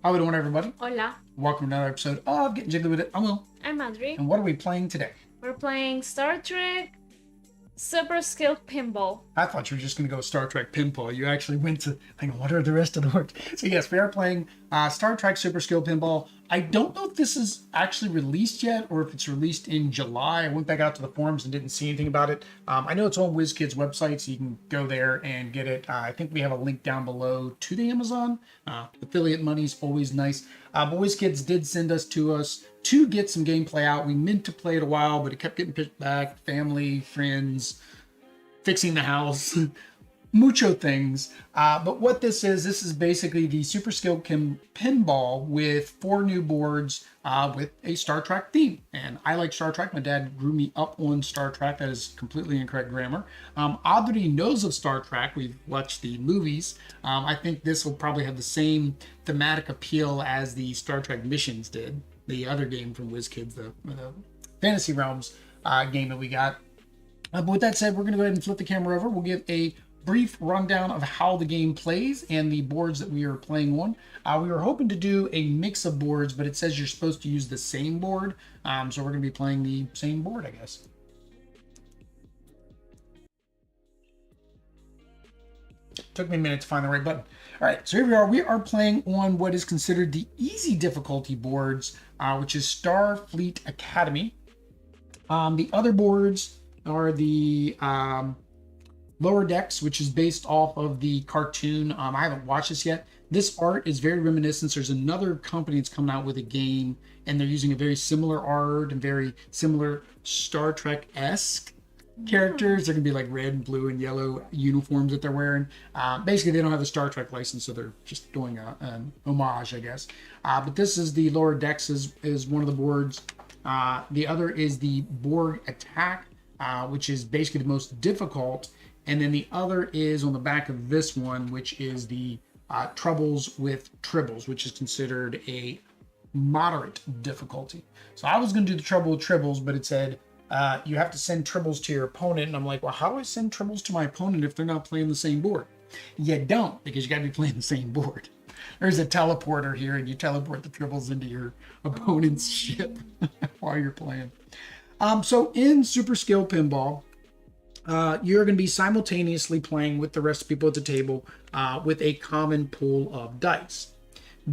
How we doing, everybody? Hola, Welcome to another episode of Getting Jiggly With It. I'm Will. I'm Adri. And what are we playing today? We're playing Star Trek Super-Skill Pinball. I thought you were just going to go with Star Trek Pinball. You actually went to, hang on, what are the rest of the words? So yes, we are playing Star Trek Super-Skill Pinball. I don't know if this is actually released yet or if it's released in July. I went back out to the forums and didn't see anything about it. I know it's on Wizkids website, so you can go there and get it. I think we have a link down below to the Amazon. Affiliate money is always nice. But Wizkids did send us to get some gameplay out. We meant to play it a while, but it kept getting pushed back. Family, friends, fixing the house, mucho things. But what this is basically the Super Skill Pinball with 4 new boards with a Star Trek theme. And I like Star Trek. My dad grew me up on Star Trek. That is completely incorrect grammar. Audrey knows of Star Trek. We've watched the movies. I think this will probably have the same thematic appeal as the Star Trek Missions did. The other game from Wizkids, the Fantasy Realms game that we got. But with that said, we're going to go ahead and flip the camera over. We'll give a brief rundown of how the game plays and the boards that we are playing on. We were hoping to do a mix of boards, but it says you're supposed to use the same board. So we're going to be playing the same board, I guess. Took me a minute to find the right button. All right, so here we are. We are playing on what is considered the easy difficulty boards, which is Starfleet Academy. The other boards are the Lower Decks, which is based off of the cartoon. I haven't watched this yet. This art is very reminiscent. There's another company that's coming out with a game, and they're using a very similar art and very similar Star Trek-esque characters. They're gonna be like red and blue and yellow uniforms that they're wearing. Basically, they don't have the Star Trek license, so they're just doing an homage, I guess. But this is the Lower Decks is one of the boards. The other is the Borg Attack, which is basically the most difficult. And then the other is on the back of this one, which is the Troubles with Tribbles, which is considered a moderate difficulty. So I was going to do the Trouble with Tribbles, but it said you have to send Tribbles to your opponent. And I'm like, well, how do I send Tribbles to my opponent if they're not playing the same board? You don't, because you got to be playing the same board. There's a teleporter here, and you teleport the Tribbles into your opponent's ship while you're playing. So in Super Skill Pinball, you're going to be simultaneously playing with the rest of the people at the table with a common pool of dice.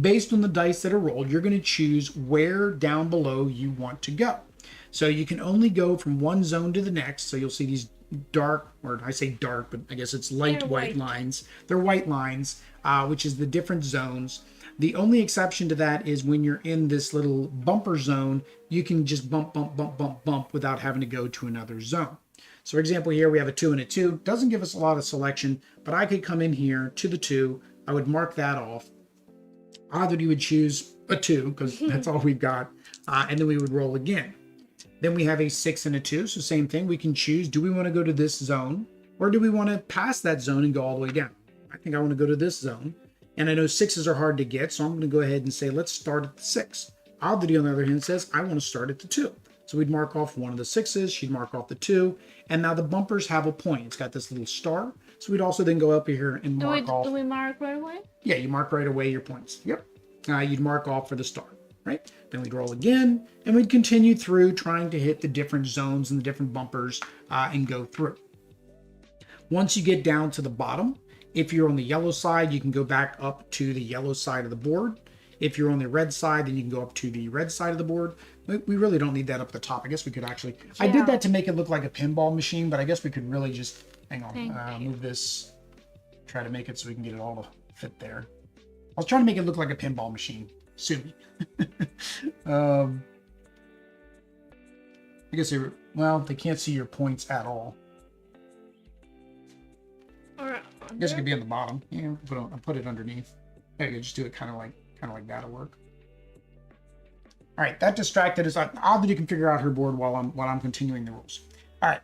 Based on the dice that are rolled, you're going to choose where down below you want to go. So you can only go from one zone to the next. So you'll see these dark, or I say dark, but I guess it's light white lines. They're white lines, which is the different zones. The only exception to that is when you're in this little bumper zone, you can just bump without having to go to another zone. So for example, here we have a 2 and a 2. Doesn't give us a lot of selection, but I could come in here to the 2. I would mark that off. Either you would choose a 2, because that's all we've got, and then we would roll again. Then we have a 6 and a 2, so same thing. We can choose, do we want to go to this zone, or do we want to pass that zone and go all the way down? I think I want to go to this zone, and I know 6s are hard to get, so I'm going to go ahead and say, let's start at the 6. Audrey, on the other hand, says, I want to start at the 2. So we'd mark off one of the 6s, she'd mark off the 2, and now the bumpers have a point. It's got this little star, so we'd also then go up here and mark off. Do we mark right away? Yeah, you mark right away your points. Yep. You'd mark off for the star, right? Then we'd roll again, and we'd continue through trying to hit the different zones and the different bumpers and go through. Once you get down to the bottom, if you're on the yellow side, you can go back up to the yellow side of the board. If you're on the red side, then you can go up to the red side of the board. We really don't need that up at the top. I guess we could actually... Yeah. I did that to make it look like a pinball machine, but I guess we could really just... Hang on. Move this. Try to make it so we can get it all to fit there. I was trying to make it look like a pinball machine. Sue me. I guess they can't see your points at all. Or I guess it could be on the bottom. Yeah, put it underneath. There you go. Just do it kind of like that'll work. All right, that distracted us. Audrey can figure out her board while I'm continuing the rules. All right.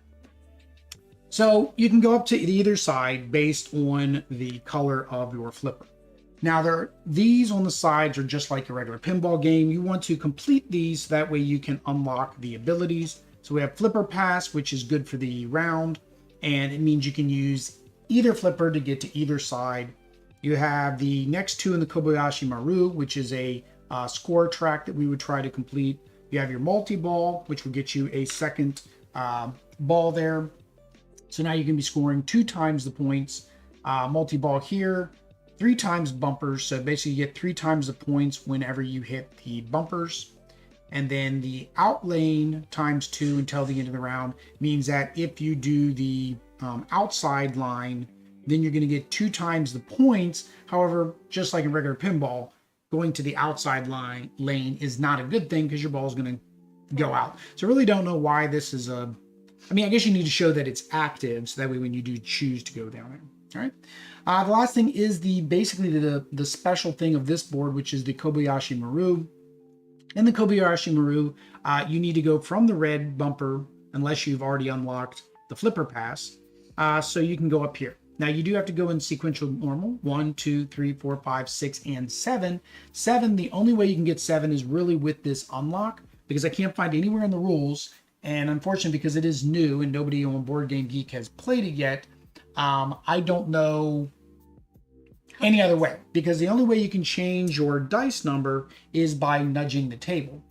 So you can go up to either side based on the color of your flipper. Now these on the sides are just like a regular pinball game. You want to complete these so that way you can unlock the abilities. So we have Flipper Pass, which is good for the round, and it means you can use either flipper to get to either side. You have the next two in the Kobayashi Maru, which is a score track that we would try to complete. You have your multi-ball, which will get you a second ball there. So now you can be scoring 2 times the points. Multi-ball here, 3 times bumpers. So basically you get 3 times the points whenever you hit the bumpers. And then the out lane times 2 until the end of the round means that if you do the outside line, then you're going to get 2 times the points. However, just like in regular pinball, going to the outside lane is not a good thing because your ball is going to go out. So I really don't know why this is a... I mean, I guess you need to show that it's active, so that way when you do choose to go down there. All right. The last thing is basically the special thing of this board, which is the Kobayashi Maru. In the Kobayashi Maru, you need to go from the red bumper, unless you've already unlocked the flipper pass, so you can go up here. Now you do have to go in sequential normal, 1, 2, 3, 4, 5, 6, and 7. 7, the only way you can get 7 is really with this unlock, because I can't find anywhere in the rules, and unfortunately because it is new and nobody on Board Game Geek has played it yet, I don't know any other way, because the only way you can change your dice number is by nudging the table.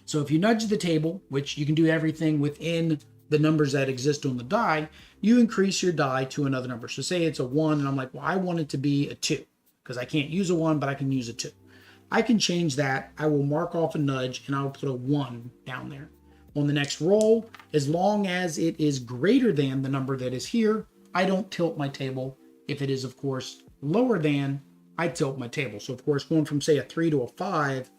So if you nudge the table, which you can do everything within the numbers that exist on the die, you increase your die to another number. So say it's a 1 and I'm like, well, I want it to be a 2 because I can't use a 1, but I can use a 2. I can change that. I will mark off a nudge and I'll put a 1 down there. On the next roll, as long as it is greater than the number that is here, I don't tilt my table. If it is, of course, lower than, I tilt my table. So, of course, going from, say, a 3 to a 5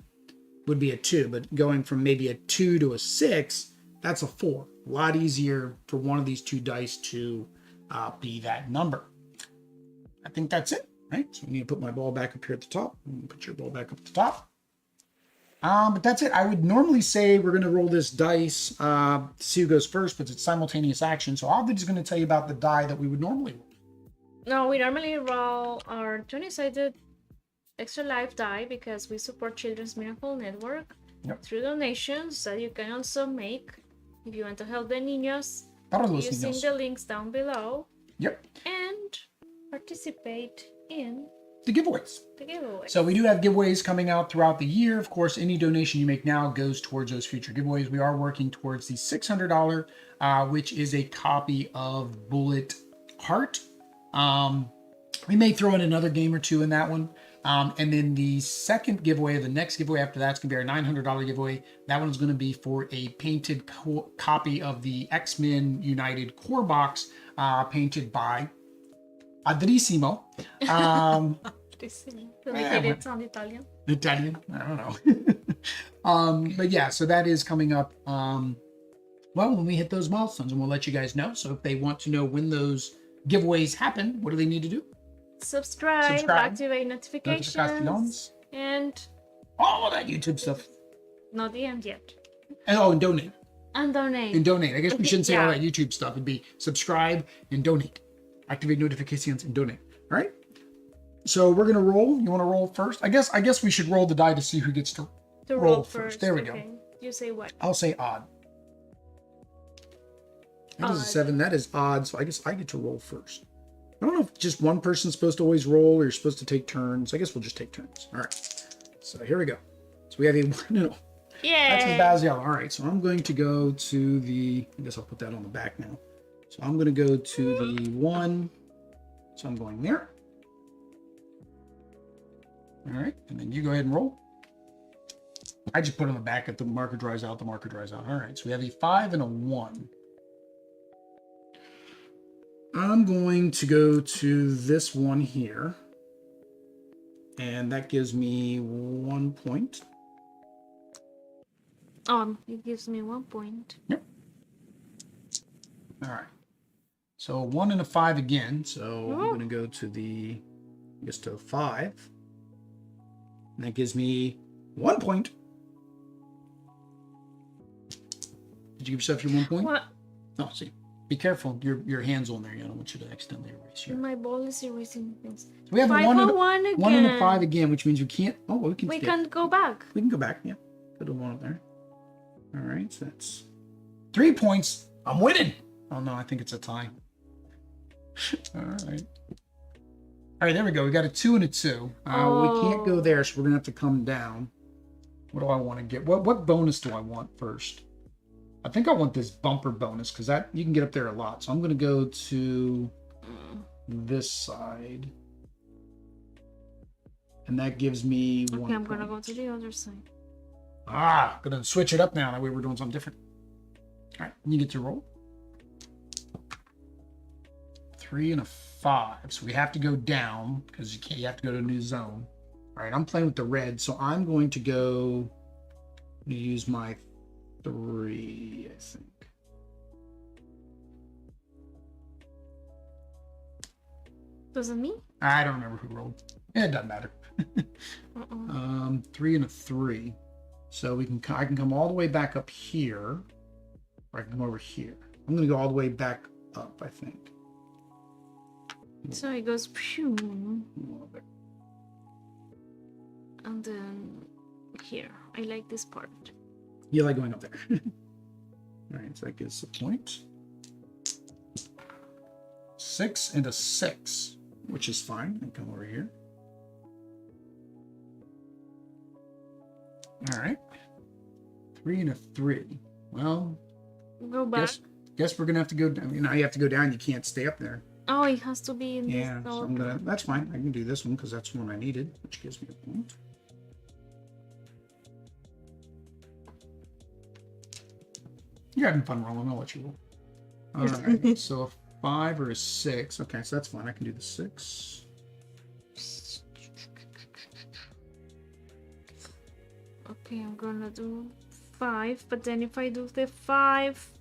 would be a 2, but going from maybe a 2 to a 6, that's a 4. A lot easier for one of these two dice to be that number. I think that's it, right? So I need to put my ball back up here at the top. Put your ball back up at the top. But that's it. I would normally say we're going to roll this dice to see who goes first, but it's simultaneous action. So Ovid is going to tell you about the die that we would normally roll. No, we normally roll our 20-sided extra life die because we support Children's Miracle Network through donations that you can also make if you want to help the niños using the links down below. Yep. And participate in the giveaways. So we do have giveaways coming out throughout the year. Of course, any donation you make now goes towards those future giveaways. We are working towards the $600, which is a copy of Bullet Heart. We may throw in another game or two in that one. And then the second giveaway, the next giveaway after that's going to be our $900 giveaway. That one's going to be for a painted copy of the X-Men United core box, painted by Adrissimo. It sound Italian. Italian? I don't know. But yeah, so that is coming up, well, when we hit those milestones, and we'll let you guys know. So if they want to know when those giveaways happen, what do they need to do? Subscribe, activate notifications, and all of that YouTube stuff. Not the end yet. And donate. And donate. And donate. I guess we shouldn't say all that YouTube stuff. It'd be subscribe and donate. Activate notifications and donate. All right. So we're gonna roll. You want to roll first? I guess we should roll the die to see who gets to roll first. There we go. You say what? I'll say odd. That is a 7. That is odd. So I guess I get to roll first. I don't know if just one person's supposed to always roll or you're supposed to take turns. I guess we'll just take turns. All right. So here we go. So we have a 1-0. Yeah. That's the Baziel. All right. So I'm going to go to the, I guess I'll put that on the back now. So I'm going to go to the 1. So I'm going there. All right. And then you go ahead and roll. I just put it on the back. If the marker dries out, the marker dries out. All right. So we have a 5 and a 1. I'm going to go to this one here. And that gives me 1 point. It gives me 1 point. Yep. All right. So 1 and a 5 again. So I'm going to go to the, I guess, to 5. And that gives me 1 point. Did you give yourself your 1 point? What? Oh, see. Be careful. Your hand's on there. I don't want you to accidentally erase your... My ball is erasing things. So we have a 1 and a 5 again, which means we can't... Oh, we can... We can go back. We can go back, yeah. Put a 1 up there. All right, so that's 3 points. I'm winning. Oh, no, I think it's a tie. All right. All right, there we go. We got a 2 and a 2. We can't go there, so we're gonna have to come down. What do I want to get? What bonus do I want first? I think I want this bumper bonus because that you can get up there a lot. So I'm gonna go to this side, and that gives me 1 Okay, I'm point. gonna go to the other side. Gonna switch it up now. That way we're doing something different. All right, you get to roll. 3 and a 5. So we have to go down because you can't. You have to go to a new zone. All right, I'm playing with the red, so I'm going to go. Use my 3, I think. Was it me? I don't remember who rolled. It doesn't matter. 3 and a 3. So I can come all the way back up here, or I can come over here. I'm going to go all the way back up, I think. So it goes pew, and then here. I like this part. You like going up there. All right, so that gives a point. 6 and a 6, which is fine. I come over here. All right. 3 and a 3. Well, Go back. Guess we're gonna have to go down. You know, you have to go down. You can't stay up there. Oh, it has to be in Yeah, this. so that's fine. I can do this one because that's the one I needed, which gives me a point. You're having fun rolling. I'll let you roll. All right. So a 5 or a 6. Okay, so that's fine. I can do the 6. Okay, I'm gonna do 5, but then if I do the 5,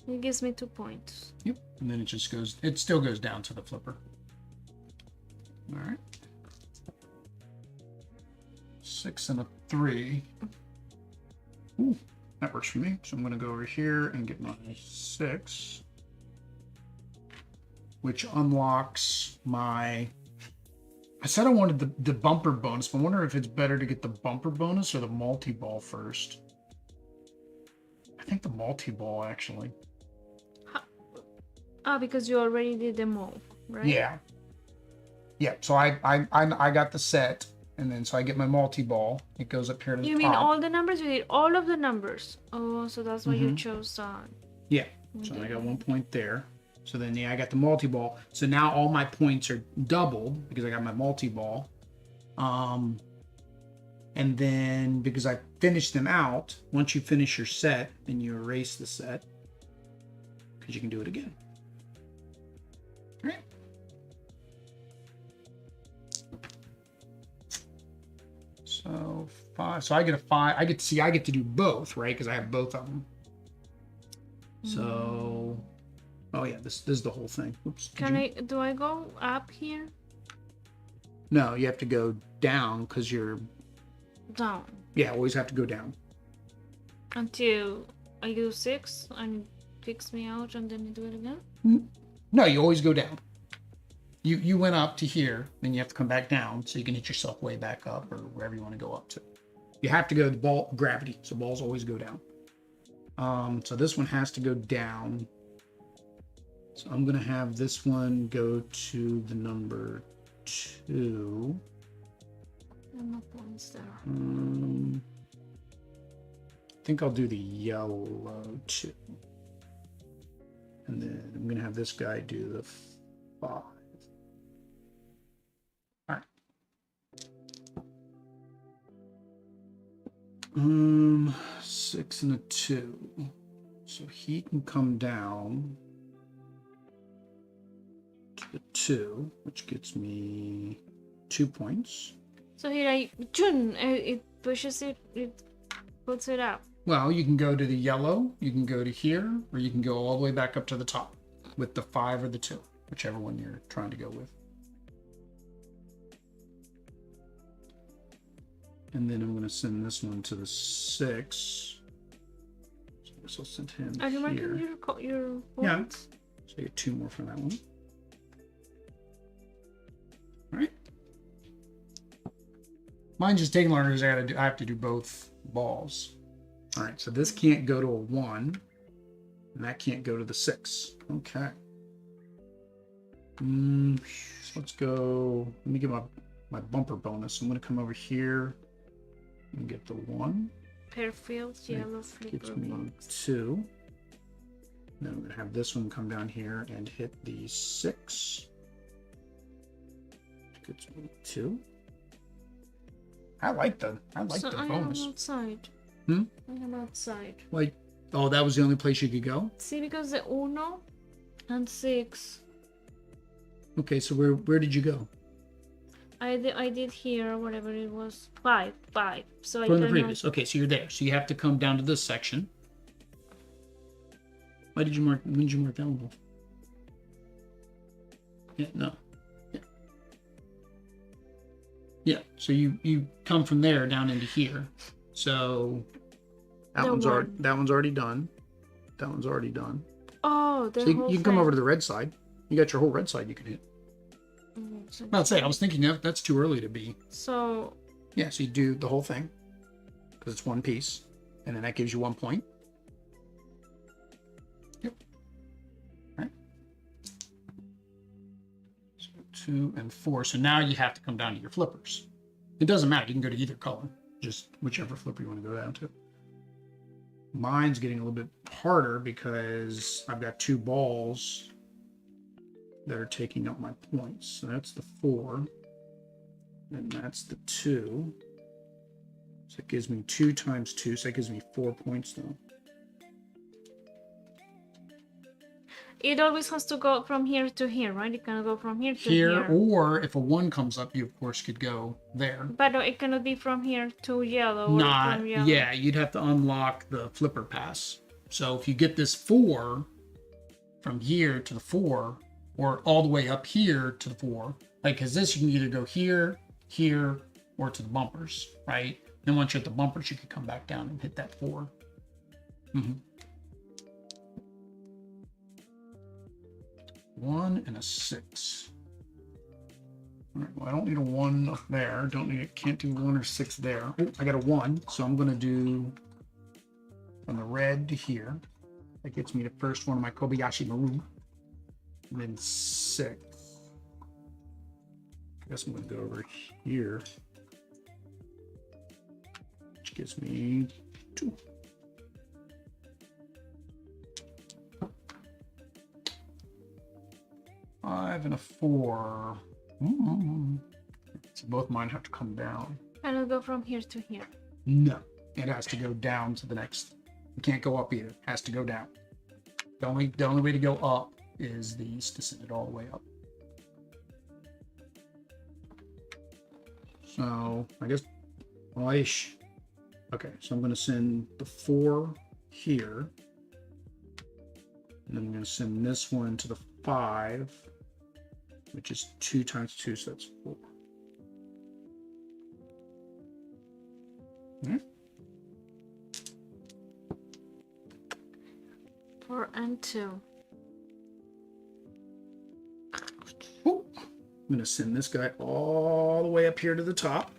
it gives me 2 points. Yep. And then it still goes down to the flipper. All right. 6 and a 3. Ooh, that works for me. So I'm going to go over here and get my 6, which unlocks my. I said I wanted the bumper bonus, but I wonder if it's better to get the bumper bonus or the multi-ball first. I think the multi-ball actually. Because you already did them all, right? Yeah. Yeah. So I got the set, and then so I get my multi-ball. It goes up here to the top. You mean all the numbers? You did all of the numbers. Oh, so that's why you chose Yeah. So I got 1 point there. So then I got the multi-ball. So now all my points are doubled because I got my multi-ball. And then because I finished them out, once you finish your set, then you erase the set because you can do it again. All right. So 5. So I get a 5. I get to do both, right? Because I have both of them. So, oh yeah, this is the whole thing. Oops. Do I go up here? No, you have to go down because you're Down. Yeah, always have to go down. Until I do 6 and kicks me out and then you do it again? No, you always go down. You went up to here, then you have to come back down so you can hit yourself way back up or wherever you want to go up to. You have to go to the gravity, so balls always go down. So this one has to go down. So I'm going to have this one go to the number 2. No points there. I think I'll do the yellow 2. And then I'm going to have this guy do the 5. All right. 6 and a 2. So he can come down to the 2, which gets me 2 points. So here it pushes it, it puts it up. Well, you can go to the yellow, you can go to here, or you can go all the way back up to the top with the 5 or the 2, whichever one you're trying to go with. And then I'm going to send this one to the 6. So I guess I'll send him Are you here. marking your Yeah. points? So you get 2 more from that one. All right. Mine's just taking longer because I have to do both balls. All right, so this can't go to a 1, and that can't go to the 6. Okay. So let's go. Let me get my bumper bonus. I'm going to come over here and get the 1. Fairfield yellow flipper Gives me box. 2. Then I'm going to have this one come down here and hit the 6. Gives me 2. I like the bonus. I am outside. I am outside. Like, oh, that was the only place you could go? See, because the 1 and 6. Okay, so where did you go? I did here, whatever it was. 5. So I From the don't previous. Okay, so you're there. So you have to come down to this section. When did you mark that one? Yeah, no. Yeah, so you come from there down into here. So that one's already done. That one's already done. Oh, the so whole you can come over to the red side. You got your whole red side you can hit. I'd say I was thinking that's too early to be. So yeah, so you do the whole thing because it's one piece, and then that gives you 1 point. Yep. All right. So 2 and 4. So now you have to come down to your flippers. It doesn't matter. You can go to either color, just whichever flipper you want to go down to. Mine's getting a little bit harder because I've got 2 balls that are taking up my points. So that's the 4. And that's the 2. So it gives me 2 times 2. So that gives me 4 points though. it always has to go from here to here, right? It cannot go from here to Here, here. or if a 1 comes up, you of course could go there. But it cannot be from here to yellow. Not, or from yellow. yeah, you'd have to unlock the flipper pass. So if you get this 4 from here to the 4, or all the way up here to the 4, like, because this you can either go here, here, or to the bumpers, right? Then once you're at the bumpers, you can come back down and hit that 4. 1 and a 6. All right, well, I don't need a 1 up there. Can't do 1 or 6 there. Oh, I got a 1, so I'm gonna do from the red to here. That gets me the first one of my Kobayashi Maru. And then 6. I guess I'm gonna go over here, which gives me 2. Five and a 4. So both mine have to come down. Can it go from here to here? No, it has to go down to the next. You can't go up either. It has to go down. The only way to go up is these to send it all the way up. So I guess, okay. So I'm going to send the 4 here, and then I'm going to send this one to the 5. Which is 2 times 2, so that's 4. Hmm? 4 and 2. Ooh. I'm going to send this guy all the way up here to the top.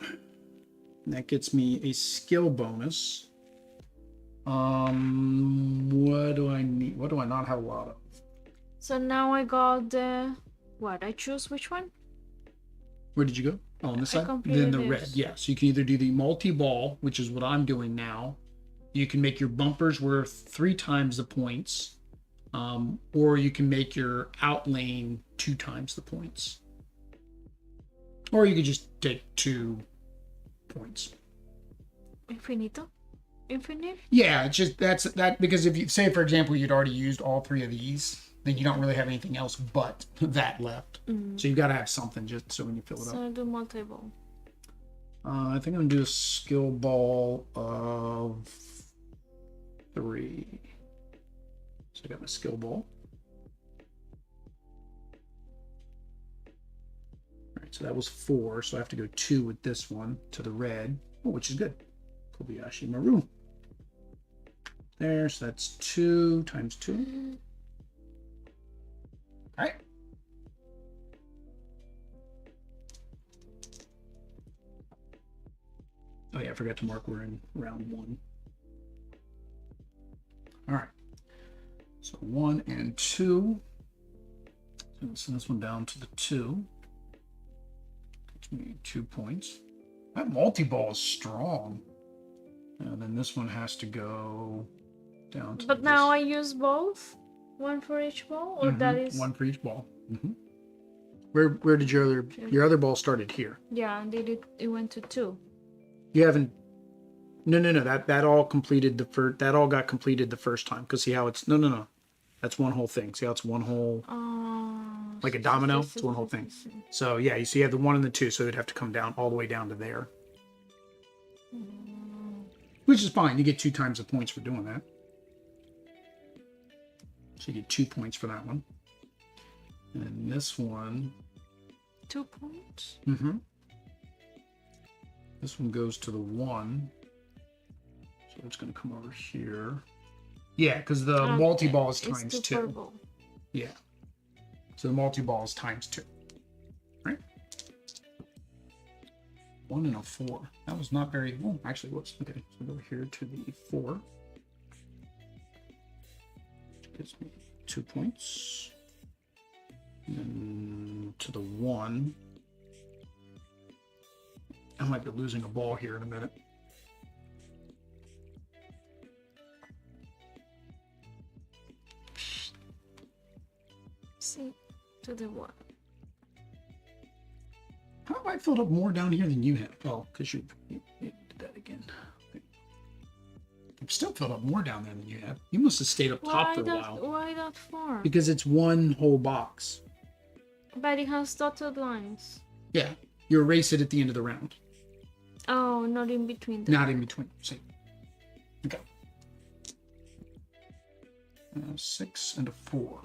And that gets me a skill bonus. What do I need? What do I not have a lot of? So now I got the... What? I choose which one? Where did you go? Oh, on this side? Then the red. Yeah, so you can either do the multi-ball, which is what I'm doing now. You can make your bumpers worth 3 times the points. Or you can make your out lane 2 times the points. Or you could just take 2 points. Infinito? Infinite? Yeah, it's just that because if you say, for example, you'd already used all 3 of these, then you don't really have anything else but that left. So you've got to have something just so when you fill it up. So I'll do multiball. I think I'm going to do a skill ball of 3. So I got my skill ball. All right, so that was 4. So I have to go 2 with this one to the red, which is good. Kobayashi Maru. There, so that's 2 times 2. All right. Oh yeah, I forgot to mark we're in round 1. All right. So 1 and 2. So Send this one down to the 2. Gives me 2 points. That multi-ball is strong. And then this one has to go down to But now I use both? One for each ball? Or that is... one for each ball. Where did your other ball started here? Yeah, and it went to 2. You haven't... No. That all completed the first... That all got completed the first time. Because see how it's... No. That's one whole thing. See how it's one whole... like a domino? It's one whole thing. So, yeah, you see you have the 1 and the 2, so it'd have to come down all the way down to there. Which is fine. You get 2 times the points for doing that. So you get 2 points for that one. And this one... 2 points? This one goes to the 1. So it's going to come over here. Yeah, because the multi-ball is times 2. Purple. Yeah. So the multi-ball is times 2. Right? 1 and a 4. That was not very... Oh, actually it was. Okay, so go here to the 4. Which gives me 2 points. And then to the 1. I might be losing a ball here in a minute. See, to the 1. How have I filled up more down here than you have? Oh, because you did that again. Okay. I've still filled up more down there than you have. You must have stayed up top for a while. Why that 4? Because it's one whole box. But it has dotted lines. Yeah, you erase it at the end of the round. Oh, not in between them. Not in between. See. Okay. 6 and a 4.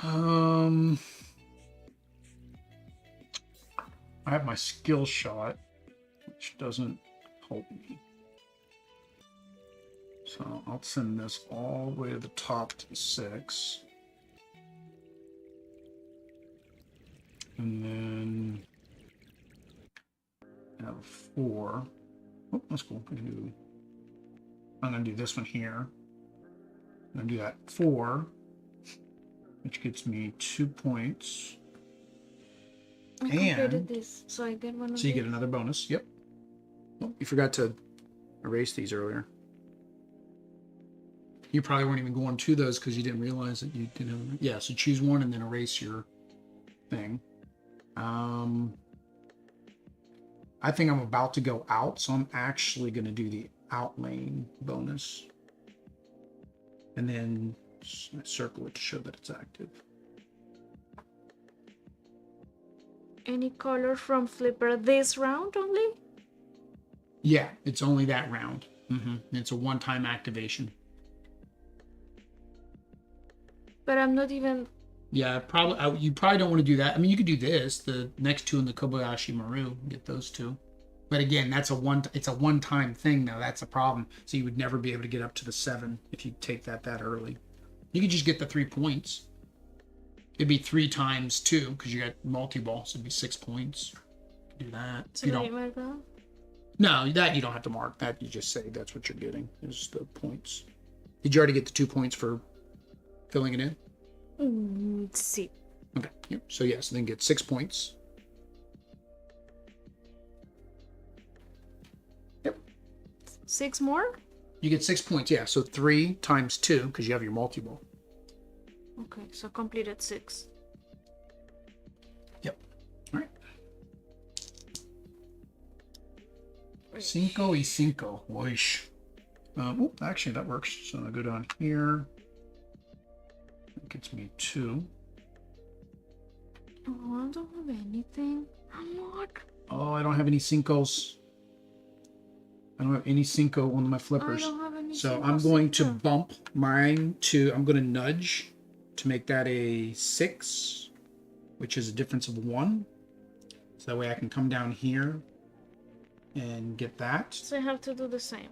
I have my skill shot, which doesn't help me. So I'll send this all the way to the top to 6. And then I have 4. Oh, that's cool. I'm going to do this one here. I'm going to do that 4, which gets me 2 points. I completed this, so I get one of these. So you get another bonus. Yep. Oh, you forgot to erase these earlier. You probably weren't even going to those because you didn't realize that you didn't have... Yeah, so choose one and then erase your thing. I think I'm about to go out, so I'm actually going to do the out lane bonus. And then circle it to show that it's active. Any color from Flipper this round only? Yeah, it's only that round. It's a one-time activation. But I'm not even... Yeah, probably. You probably don't want to do that. I mean, you could do this, the next 2 in the Kobayashi Maru, get those 2. But again, it's a one-time thing, though. That's a problem. So you would never be able to get up to the 7 if you take that early. You could just get the 3 points. It'd be 3 times 2 because you got multi-ball, so it'd be 6 points. Do that. So you don't mark that? No, that you don't have to mark. That you just say that's what you're getting is the points. Did you already get the 2 points for filling it in? Let's see. Okay. Yep. So yes, then get 6 points. Yep. 6 more? You get 6 points. Yeah. So 3 times 2 because you have your multi-ball. Okay, so completed 6. Yep. All right. 5 y 5. Whoosh. Actually, that works. So I'll go down here. That gets me 2. Oh, I don't have anything. What? Oh, I don't have any Cincos. I don't have any Cinco on my flippers. I don't have any so I'm going to bump mine to, I'm going to nudge to make that a 6, which is a difference of 1. So that way I can come down here and get that. So I have to do the same.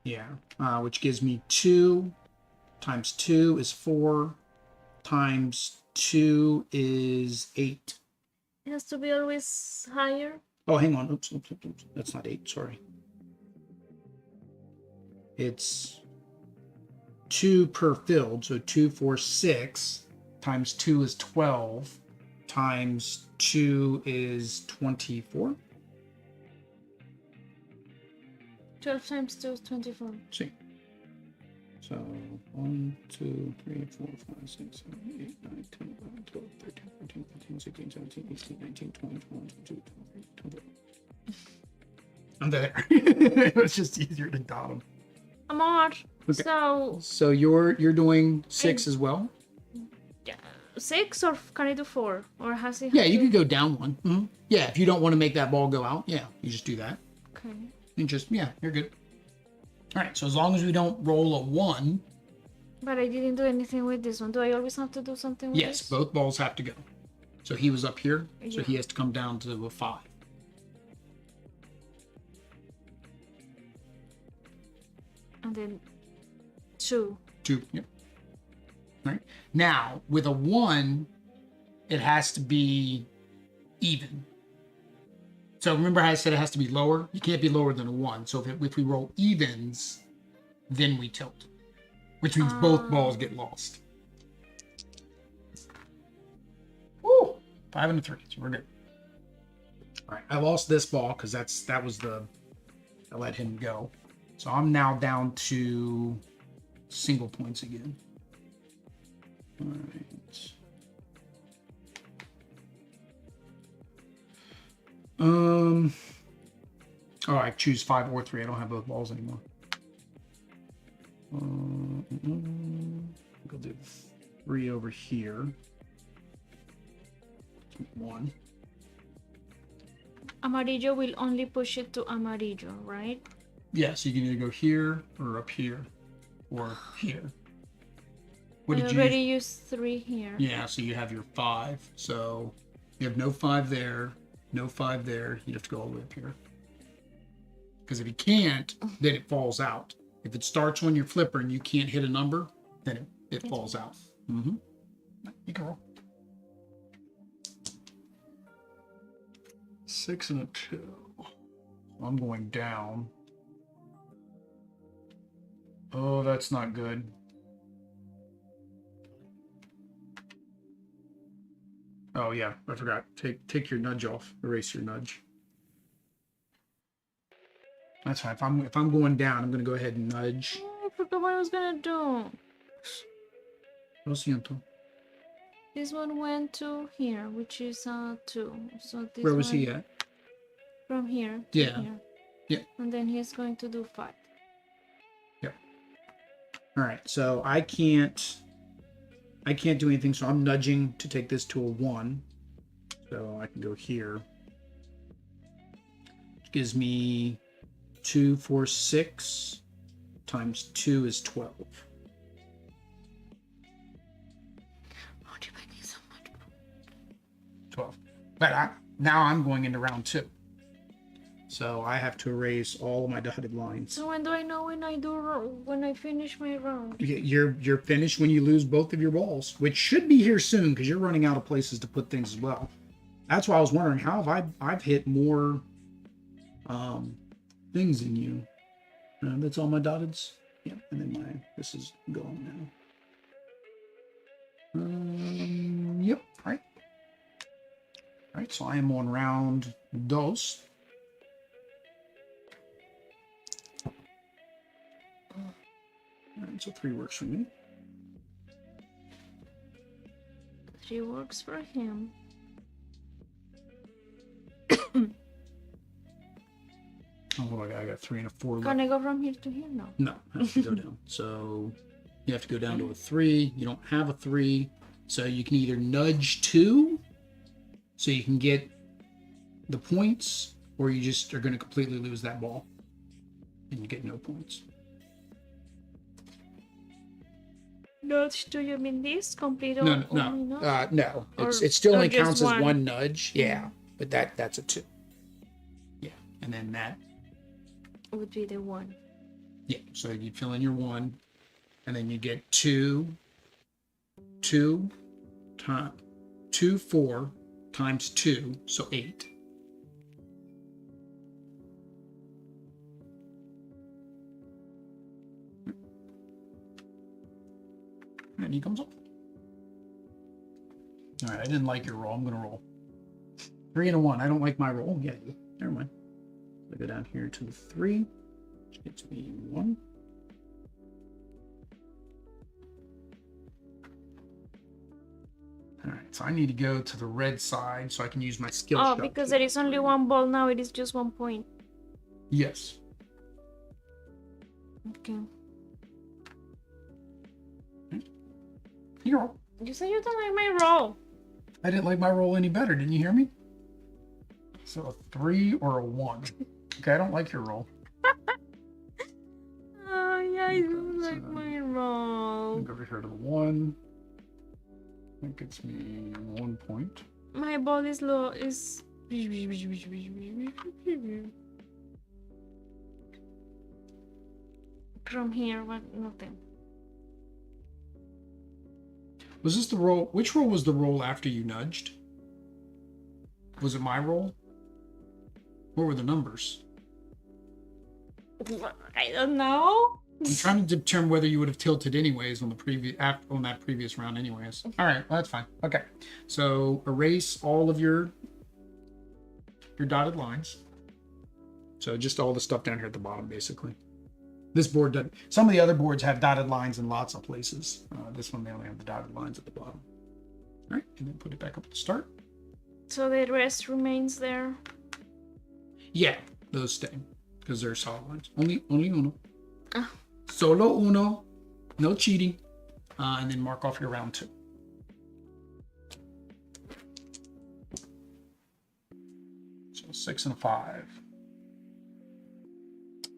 Yeah, which gives me 2 times 2 is 4 times 2 is 8. It has to be always higher. Oh, hang on. Oops. That's not 8. Sorry. It's 2 per filled. So 2, 4, 6 times 2 is 12 times 2 is 24. 12 times 2 is 24. See. So 1, 2, 3, 4, 5, 6, 7, 8, 9, 10, 11, 12, 13, 14, 15, 16, 17, 18, 19, 20, 21, 22, 23, 24. I'm there. It's just easier to dot them. Amor, Okay. so So you're doing 6 as well? 6 or can I do 4? Or has it? Yeah, you could go down one. Mm-hmm. Yeah, if you don't want to make that ball go out, yeah, you just do that. Okay. And just, yeah, you're good. All right, so as long as we don't roll a 1. But I didn't do anything with this one. Do I always have to do something with Yes, this? both balls have to go. So he was up here, so Yeah. he has to come down to a 5. And then 2. 2, yep. All right. Now, with a 1, it has to be even. So remember how I said it has to be lower? You can't be lower than a 1. So if we roll evens, then we tilt. Which means both balls get lost. Woo! 5 and a 3, so we're good. All right, I lost this ball because I let him go. So I'm now down to single points again. All right. Oh, I choose 5 or 3. I don't have both balls anymore. I'll do 3 over here. 1. Amarillo will only push it to amarillo, right? Yeah, so you can either go here or up here or here. What I did you already use? used 3 here. Yeah, so you have your 5. So you have no 5 there, no 5 there. You have to go all the way up here. Because if you can't, then it falls out. If it starts on your flipper and you can't hit a number, then it falls out. Mm-hmm. You can roll. 6 and a 2. I'm going down. Oh, that's not good. Oh yeah, I forgot. Take your nudge off. Erase your nudge. That's fine. If I'm going down, I'm gonna go ahead and nudge. Oh, I forgot what I was gonna do. Lo siento. This one went to here, which is 2. So this Where was one he at? from here to Yeah. here. Yeah. And then he's going to do 5. Yep. All right. So I can't do anything. So I'm nudging to take this to a 1. So I can go here. Which gives me 2, 4, 6 times 2 is 12. Oh, do I need so much? 12. But now I'm going into round 2. So I have to erase all of my dotted lines. So when do I know when I finish my round? You're finished when you lose both of your balls, which should be here soon because you're running out of places to put things as well. That's why I was wondering how have I've hit more things than you. That's all my dotteds. Yep, and then this is gone now. Yep, right. All right, so I am on round dos. All right, so 3 works for me. 3 works for him. Oh, what do I got 3 and a 4 left. Can I go from here to here? No. No, I have to go down. So you have to go down to a 3. You don't have a 3. So you can either nudge 2 so you can get the points, or you just are going to completely lose that ball and you get no points. Nudge, do you mean this? Complete or No. only nudge? No. Or- It still or only just counts as one? one nudge. Yeah, but that's a 2. Yeah, and then that. Would be the 1. Yeah, so you fill in your 1, and then you get 2, 4 times 2, so 8. And he comes up. All right, I didn't like your roll. I'm going to roll 3 and a 1. I don't like my roll. Yeah, never mind. I go down here to the 3, which gets me 1. All right, so I need to go to the red side so I can use my skill shot. Oh, because there is only 1 ball now. It is just 1 point. Yes. Okay. You roll. You said you don't like my roll. I didn't like my roll any better. Didn't you hear me? So a 3 or a 1. Okay, I don't like your roll. Oh, yeah, I don't like my roll. Go over here to the 1. That gets me 1 point. My ball is low. Is from here, but nothing. Was this the roll? Which roll was the roll after you nudged? Was it my roll? What were the numbers? I don't know. I'm trying to determine whether you would have tilted anyways on the previous on that previous round anyways. All right, well, that's fine. Okay, so erase all of your dotted lines. So just all the stuff down here at the bottom, basically. This board doesn't. Some of the other boards have dotted lines in lots of places. This one, they only have the dotted lines at the bottom. All right, and then put it back up at the start. So the rest remains there. Yeah, those stay because they're solid lines. Only uno. Ah. Solo uno. No cheating. And then mark off your round 2. So 6 and a 5.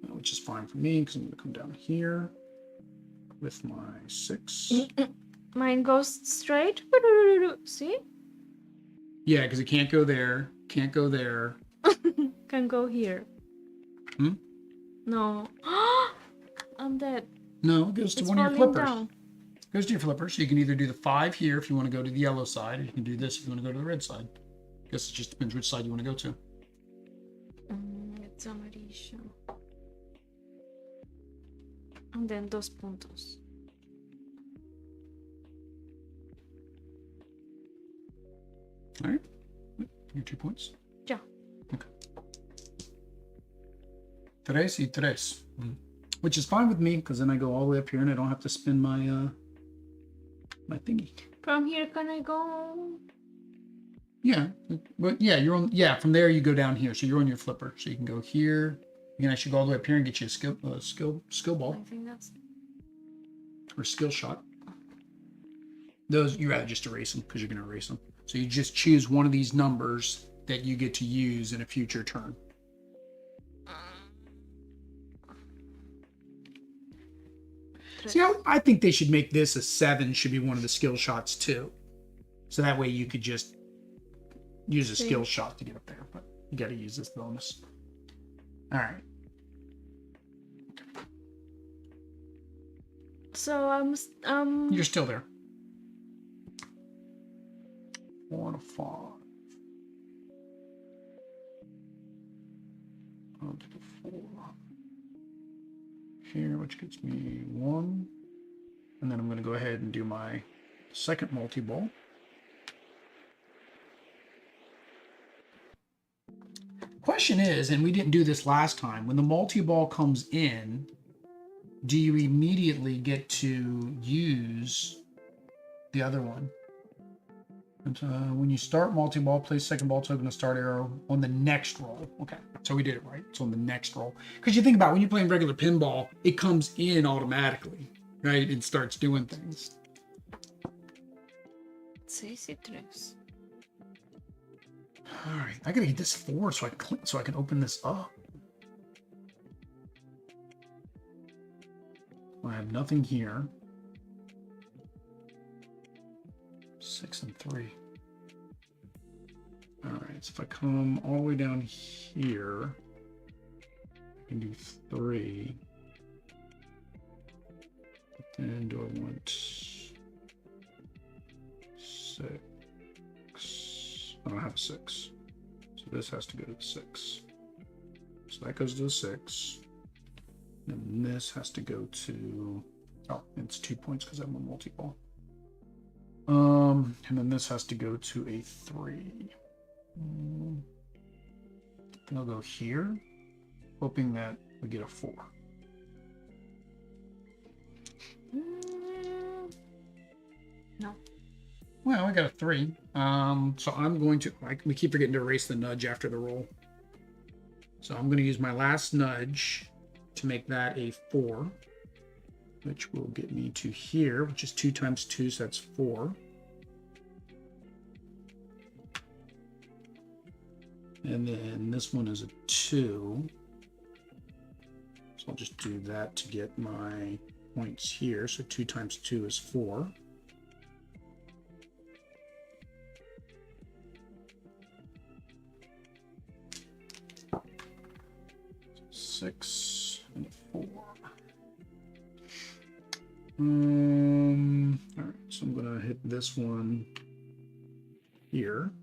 Which is fine for me because I'm going to come down here with my 6. Mine goes straight. See? Yeah, because it can't go there. Can't go there. Can go here. Hmm? No. I'm dead. No, it goes to It's one of your falling flippers. down. It goes to your flipper. So you can either do the 5 here if you want to go to the yellow side, or you can do this if you want to go to the red side. I guess it just depends which side you want to go to. It's amarillo. And then 2 puntos. All right. Your 2 points. Yeah. Okay. 3 y 3. Which is fine with me because then I go all the way up here and I don't have to spin my my thingy. From here, can I go? Yeah, but yeah, you're on. Yeah, from there you go down here, so you're on your flipper, so you can go here. You can actually go all the way up here and get you a skill ball I think that's. or skill shot. Those you rather just erase them because you're going to erase them. So you just choose one of these numbers that you get to use in a future turn. See, I think they should make this a 7. Should be one of the skill shots too. So that way you could just use a skill shot to get up there, but you got to use this bonus. All right. So You're still there. 4 and a 5. On to the 4. Here, which gets me 1. And then I'm going to go ahead and do my second multi-ball. Question is, and we didn't do this last time, when the multi-ball comes in, do you immediately get to use the other one? And, when you start multi-ball, place second ball token to start arrow on the next roll. Okay, so we did it right. It's on the next roll. Because you think about it, when you're playing regular pinball, it comes in automatically, right? It starts doing things. 6 y 3. All right, I gotta get this 4 so I can open this up. I have nothing here. 6 and 3. All right, so if I come all the way down here, I can do 3. Then do I want 6? I don't have a 6. So this has to go to the 6. So that goes to the 6. And this has to go to, oh, it's 2 points because I'm a multi-ball. And then this has to go to a 3. And I'll go here, hoping that we get a 4. No. Well, I got a 3. So I'm going to, we keep forgetting to erase the nudge after the roll. So I'm going to use my last nudge to make that a 4, which will get me to here, which is 2 times 2, so that's 4. And then this one is a 2. So I'll just do that to get my points here. So 2 times 2 is 4. Six and a 4. All right, so I'm gonna hit this one here.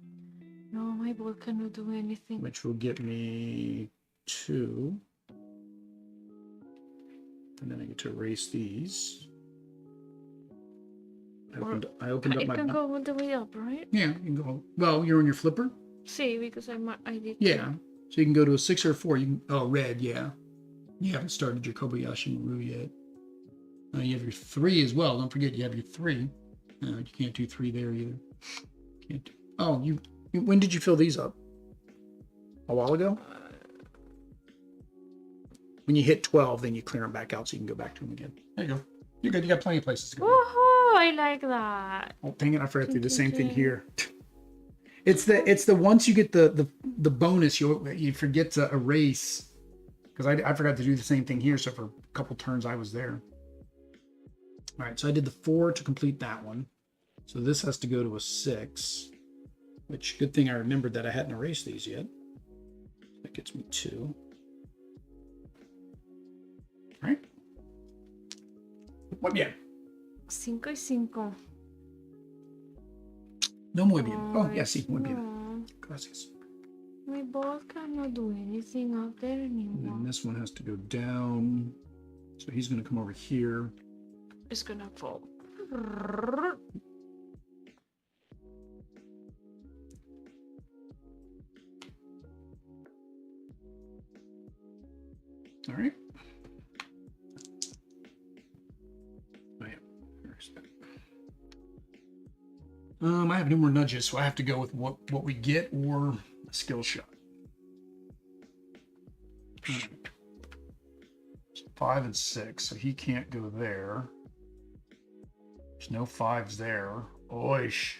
No, my ball cannot do anything. Which will get me 2. And then I get to erase these. I opened up my... It can go all the way up, right? Yeah, you can go... Well, you're on your flipper? See, because I did. Yeah. So you can go to a 6 or a 4. You can... Oh, red, yeah. You haven't started your Kobayashi Maru yet. You have your 3 as well. Don't forget you have your 3. You can't do 3 there either. Can't do... Oh, you... When did you fill these up? A while ago? When you hit 12, then you clear them back out so you can go back to them again. There you go. You're good. You got plenty of places to go. Woohoo! I like that. Oh, dang it. I forgot to do the same thing here. It's the once you get the bonus, you forget to erase. Because I forgot to do the same thing here. So for a couple turns, I was there. All right. So I did the 4 to complete that one. So this has to go to a 6. Which, good thing I remembered that I hadn't erased these yet. That gets me 2. All right. Muy bien. 5 y 5. No muy bien. Oh, yeah, sí, muy bien. No. Gracias. My ball cannot do anything out there anymore. And then this one has to go down. So he's going to come over here. It's gonna fall. All right. Oh, yeah. I have no more nudges, so I have to go with what we get or a skill shot. 5 and 6, so he can't go there. There's no 5s there. Oish.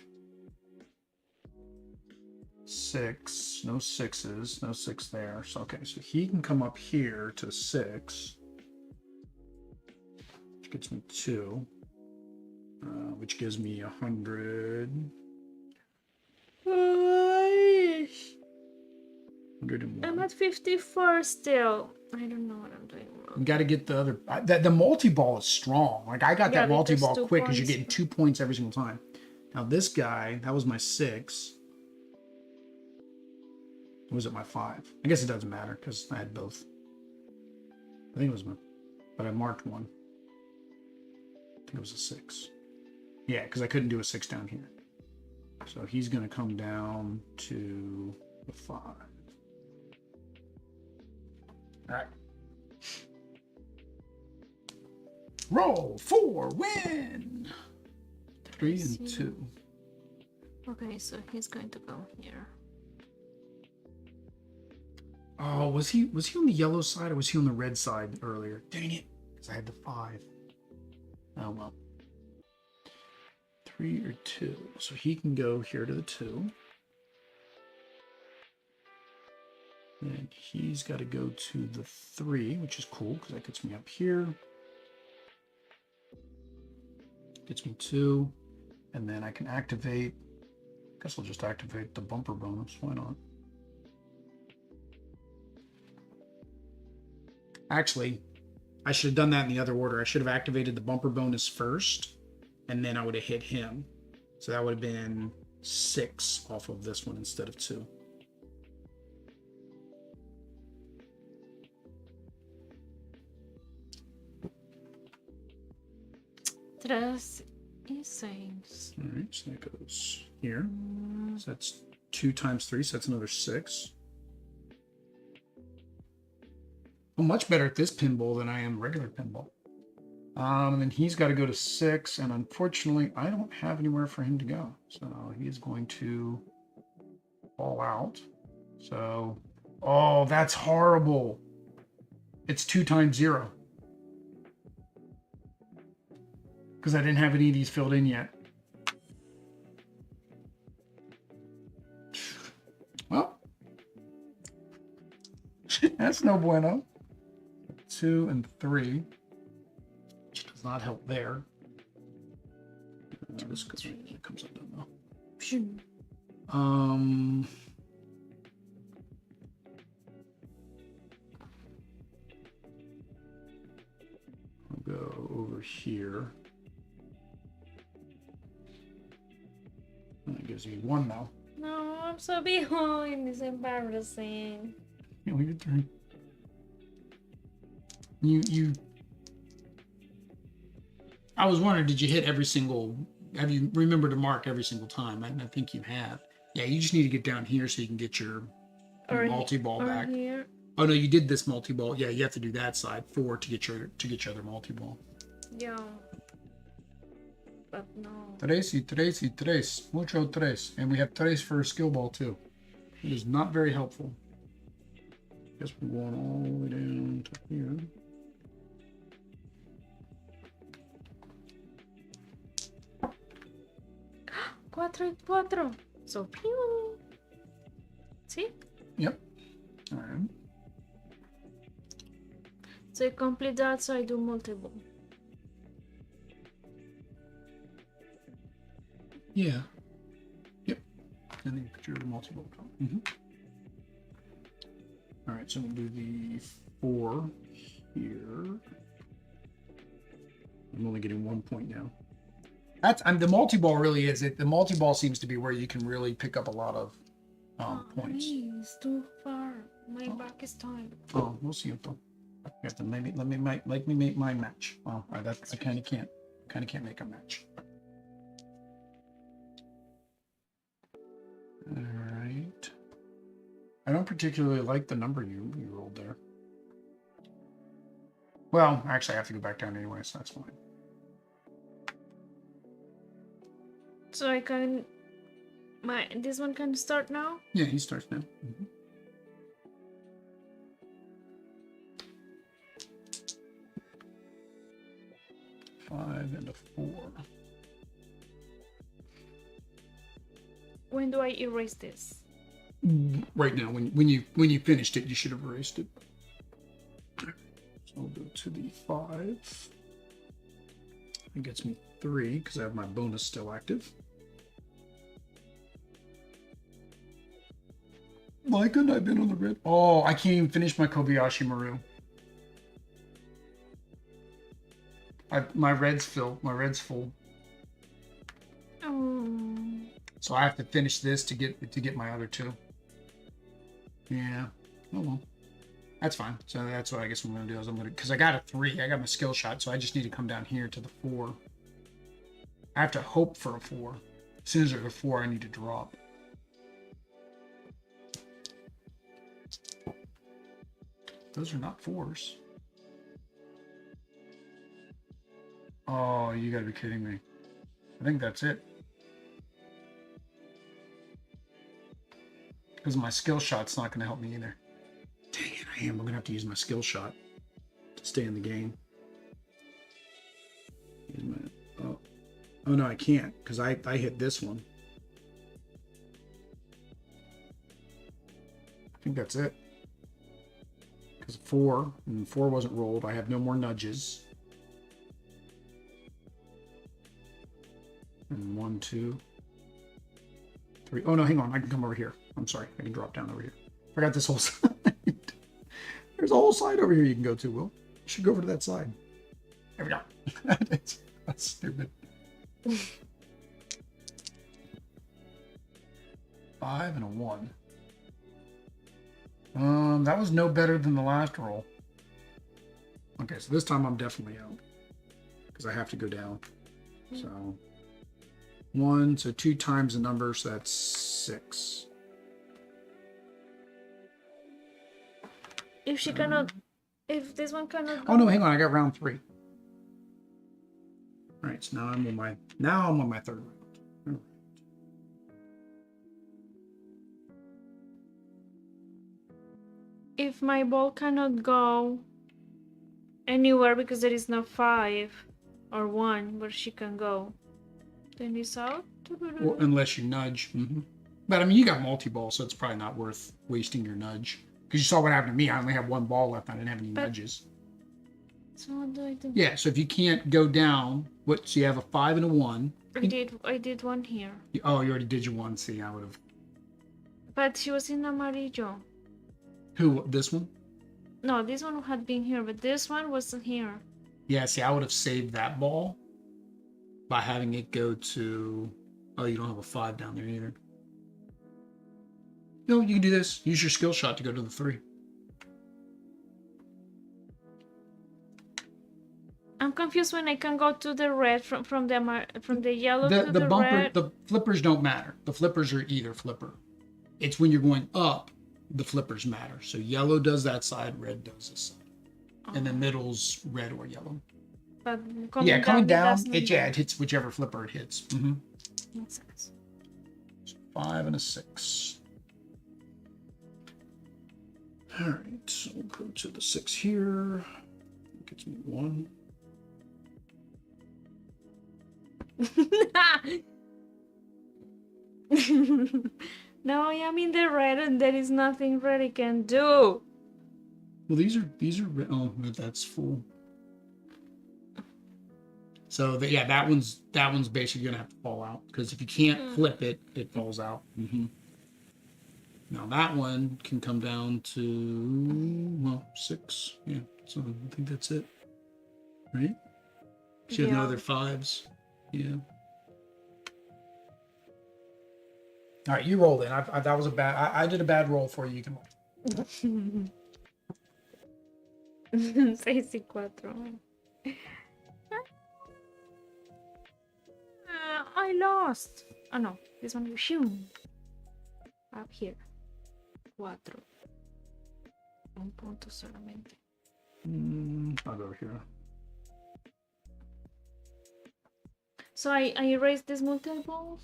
6, no 6s, no 6 there. So okay, so he can come up here to 6, which gets me 2, which gives me 100. 101. I'm at 54 still. I don't know what I'm doing wrong. You got to get the other. The multi-ball is strong. Like I got that multi-ball quick because you're getting 2 points every single time. Now this guy, that was my 6. Or was it my 5? I guess it doesn't matter because I had both. I think it was my, but I marked one. I think it was a 6. Yeah, because I couldn't do a 6 down here. So he's going to come down to the 5. All right. Roll 4, win. 3 and 2. Okay, so he's going to go here. Oh, was he on the yellow side or was he on the red side earlier? Dang it, because I had the 5. Oh well. 3 or 2. So he can go here to the 2. And he's got to go to the 3, which is cool because that gets me up here. Gets me 2. And then I can activate. I guess I'll just activate the bumper bonus. Why not? Actually, I should have done that in the other order. I should have activated the bumper bonus first, and then I would have hit him. So that would have been 6 off of this one instead of 2. Tres Insane. All right, so that goes here. So that's 2 times 3, so that's another 6. I'm much better at this pinball than I am regular pinball. And then he's got to go to 6, and unfortunately, I don't have anywhere for him to go. So he's going to fall out. So, oh, that's horrible. It's 2 times 0. Because I didn't have any of these filled in yet. Well, that's no bueno. 2 and 3. Which does not help there. This comes undone though. I'll go over here. That gives me 1 now. No, I'm so behind. It's embarrassing. You know, your turn. You. I was wondering, did you hit every single? Have you remembered to mark every single time? I think you have. Yeah, you just need to get down here so you can get your multi-ball back. Here. Oh no, you did this multi-ball. Yeah, you have to do that side 4 to get your other multi-ball. Yeah. But no. Tres, mucho tres. And we have tres for skill ball too. It is not very helpful. Guess we're going all the way down to here. Cuatro y cuatro. So, pew. See? Yep. All right. So, you complete that, so I do multiple. Yeah. Yep. And then you put your multi-ball down. All right, so we'll do the 4 here. I'm only getting 1 point now. The multi-ball really is it. The multi-ball seems to be where you can really pick up a lot of points. It's too far. My back is tired. Oh, we'll see. You have to let me make my match. Oh, I kind of can't make a match. All right. I don't particularly like the number you rolled there. Well, actually, I have to go back down anyway, so that's fine. So I can... This one can start now? Yeah, he starts now. 5 and a 4. When do I erase this? Right now, when you finished it, you should have erased it. So I'll go to the 5. It gets me 3 because I have my bonus still active. Why couldn't I have been on the red? Oh, I can't even finish my Kobayashi Maru. My red's full. Oh. So I have to finish this to get my other 2. Yeah. Oh well. That's fine. So that's what I guess I'm gonna do is because I got a 3. I got my skill shot, so I just need to come down here to the 4. I have to hope for a 4. As soon as there's a 4, I need to drop. Those are not 4s. Oh, you gotta be kidding me. I think that's it. Because my skill shot's not gonna help me either. Dang it, I'm gonna have to use my skill shot to stay in the game. Oh no, I can't, because I hit this one. I think that's it. Because 4, and 4 wasn't rolled. I have no more nudges. And 1, 2, 3. Oh no, hang on. I can come over here. I'm sorry. I can drop down over here. Forgot this whole side. There's a whole side over here you can go to, Will. You should go over to that side. There we go. That's stupid. 5 and a 1. That was no better than the last roll. Okay, so this time I'm definitely out. Because I have to go down. So 1, so 2 times the number, so that's 6. If she cannot, if this one cannot go. Oh no, hang on, I got round 3. All right, so now I'm on my third round. All right. If my ball cannot go anywhere because there is no 5 or 1 where she can go, then it's out. Well, unless you nudge. But I mean, you got multi-ball, so it's probably not worth wasting your nudge. Because you saw what happened to me. I only have 1 ball left. I didn't have any nudges. So what do I do? Yeah, so if you can't go down, so you have a 5 and a 1. I did 1 here. Oh, you already did your 1. See, I would have. But she was in amarillo. Who? This one? No, this one had been here, but this one wasn't here. Yeah, see, I would have saved that ball by having it go to. Oh, you don't have a 5 down there either. No, you can do this. Use your skill shot to go to the 3. I'm confused when I can go to the red from the yellow to the bumper, red. The flippers don't matter. The flippers are either flipper. It's when you're going up, the flippers matter. So yellow does that side, red does this side, and the middle's red or yellow. But coming down, it hits whichever flipper it hits. Makes sense. So 5 and a 6. All right, so we'll go to the 6 here. Gets me 1. No, I'm in the red and there is nothing red I can do. Well, these are oh, that's full. So that one's basically gonna have to fall out because if you can't flip it, it falls out. Now that one can come down to 6. Yeah, so I think that's it, right? She has no other 5s. Yeah. All right, you rolled in. That was a bad. I did a bad roll for you. You can roll. 6 y 4. I lost. Oh no, this one. Up here. 4. Un punto solamente. I'll go here. So I erased this multiple.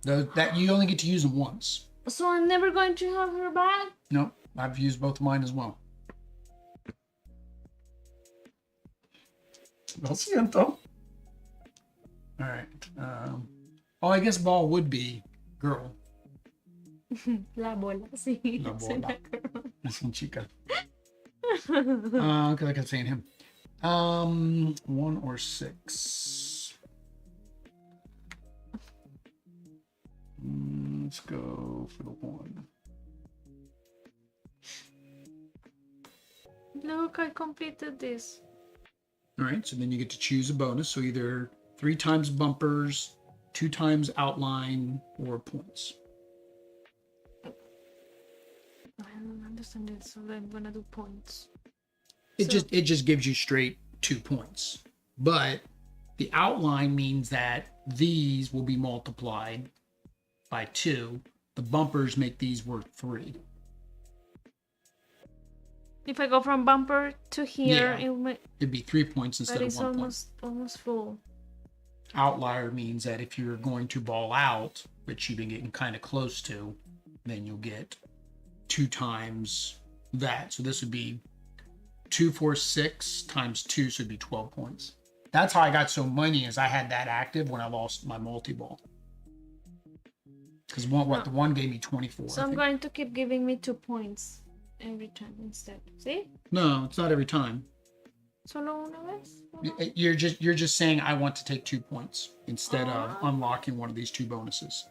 That you only get to use them once. So I'm never going to have her back? No, I've used both of mine as well. Lo siento. All right. I guess ball would be girl. La bola, sí. La bola. Es un chica. Because I kept saying him. 1 or 6. Let's go for the 1. Look, I completed this. All right, so then you get to choose a bonus. So either 3 times bumpers, 2 times outline, or points. I don't understand it, so I'm gonna do points. It just gives you straight 2 points. But the outline means that these will be multiplied by 2. The bumpers make these worth 3. If I go from bumper to here, it'd be 3 points instead of 1 point. Almost full. Outlier means that if you're going to ball out, which you've been getting kind of close to, then you'll get 2 times that. So this would be 2, 4, 6 times 2, so it'd be 12 points. That's how I got so many, is I had that active when I lost my multi-ball. Because the one gave me 24. So I'm going to keep giving me 2 points every time instead. See? No, it's not every time. Solo una vez? You're just saying I want to take 2 points instead of unlocking one of these 2 bonuses.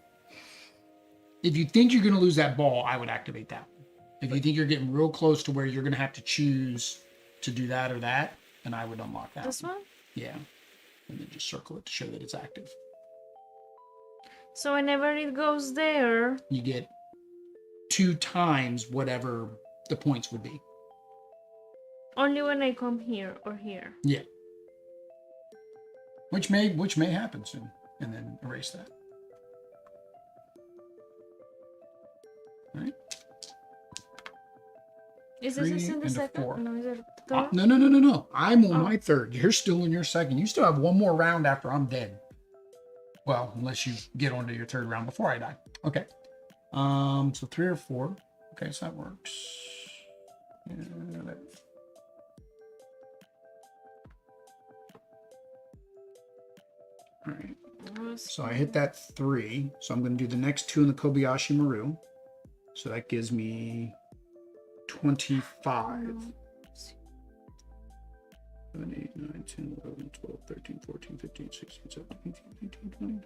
If you think you're going to lose that ball, I would activate that one. If you think you're getting real close to where you're going to have to choose to do that or that, then I would unlock that. This one? Yeah. And then just circle it to show that it's active. So whenever it goes there, you get 2 times whatever the points would be. Only when I come here or here. Yeah. Which may happen soon. and then erase that. All right. Is this in the second? 4. No, is it the third? No. I'm on my third. You're still in your second. You still have one more round after I'm dead. Well, unless you get onto your third round before I die. Okay. So 3 or 4. Okay, so that works. Yeah, all right. So I hit that 3. So I'm going to do the next 2 in the Kobayashi Maru. So that gives me 25. 7, 8, 9, 10, 11, 12, 13, 14, 15, 16, 17, 18, 19, 20,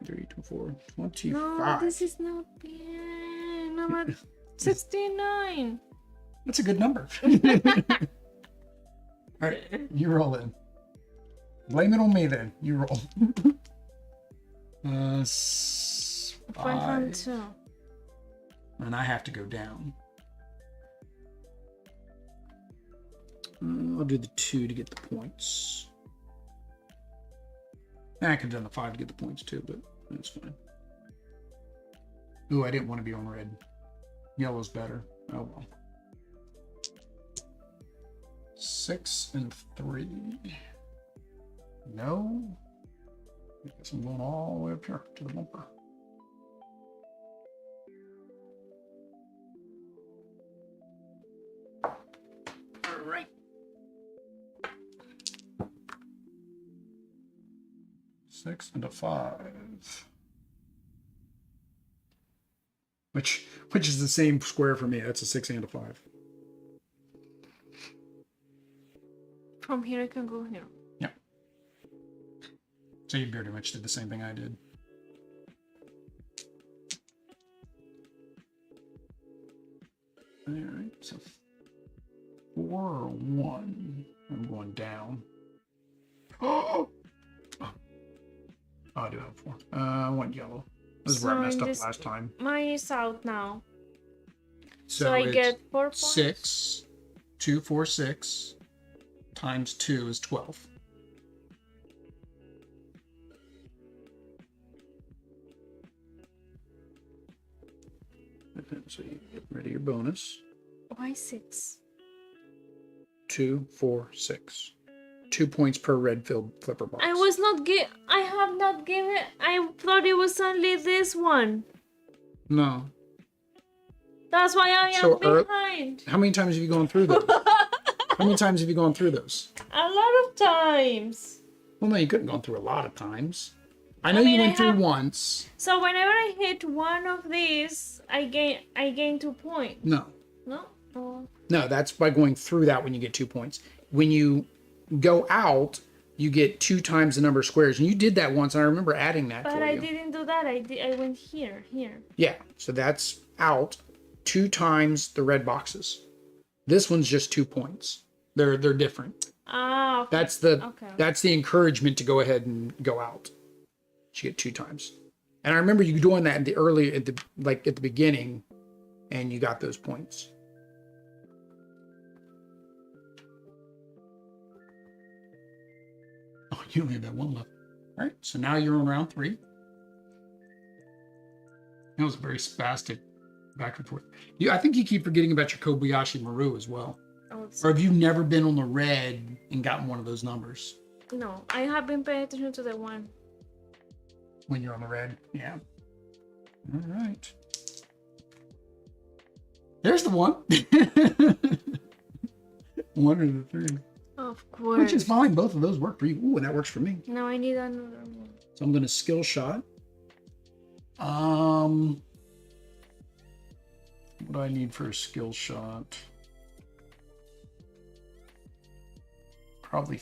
23, 24, 25. No, this is not bien. I'm at 69. That's a good number. All right, you roll in. Blame it on me then. You roll. 502. And I have to go down. I'll do the 2 to get the points. I could have done the 5 to get the points too, but that's fine. Ooh, I didn't want to be on red. Yellow's better. Oh well. 6 and 3. No. I guess I'm going all the way up here to the bumper. All right. 6 and a 5. Which is the same square for me. That's a 6 and a 5. From here I can go here. Yeah. So you pretty much did the same thing I did. All right. So 4 or 1. I'm going down. Oh, I do have 4. I want yellow. This is where I messed up last time. Mine is out now. So I get 4 points. 6, 2, 4, 6 times 2 is 12. So you get rid of your bonus. Why 6? 2, 4, 6. 2 points per red filled flipper box. I have not given. I thought it was only this one. No. That's why I am behind. How many times have you gone through those? How many times have you gone through those? A lot of times. Well, no, you couldn't go through a lot of times. I mean, you went through once. So whenever I hit one of these, I gain 2 points. No. No? Oh. No, that's by going through that when you get 2 points. When you go out, you get 2 times the number of squares. And you did that once, and I remember adding that but for I you. didn't do that. I went here. Yeah, so that's out 2 times the red boxes. This one's just 2 points. They're different. Ah, okay. That's the encouragement to go ahead and go out. You get 2 times. And I remember you doing that at the beginning, and you got those points. Oh, you only have that 1 left. All right, so now you're on round 3. That was very spastic back and forth. I think you keep forgetting about your Kobayashi Maru as well. Oh, or have you never been on the red and gotten one of those numbers? No, I have been paying attention to the one. When you're on the red, yeah. All right. There's the 1. 1 or the 3. Of course. Which is fine. Both of those work for you. Ooh, and that works for me. Now I need another one. So I'm going to skill shot. What do I need for a skill shot? Probably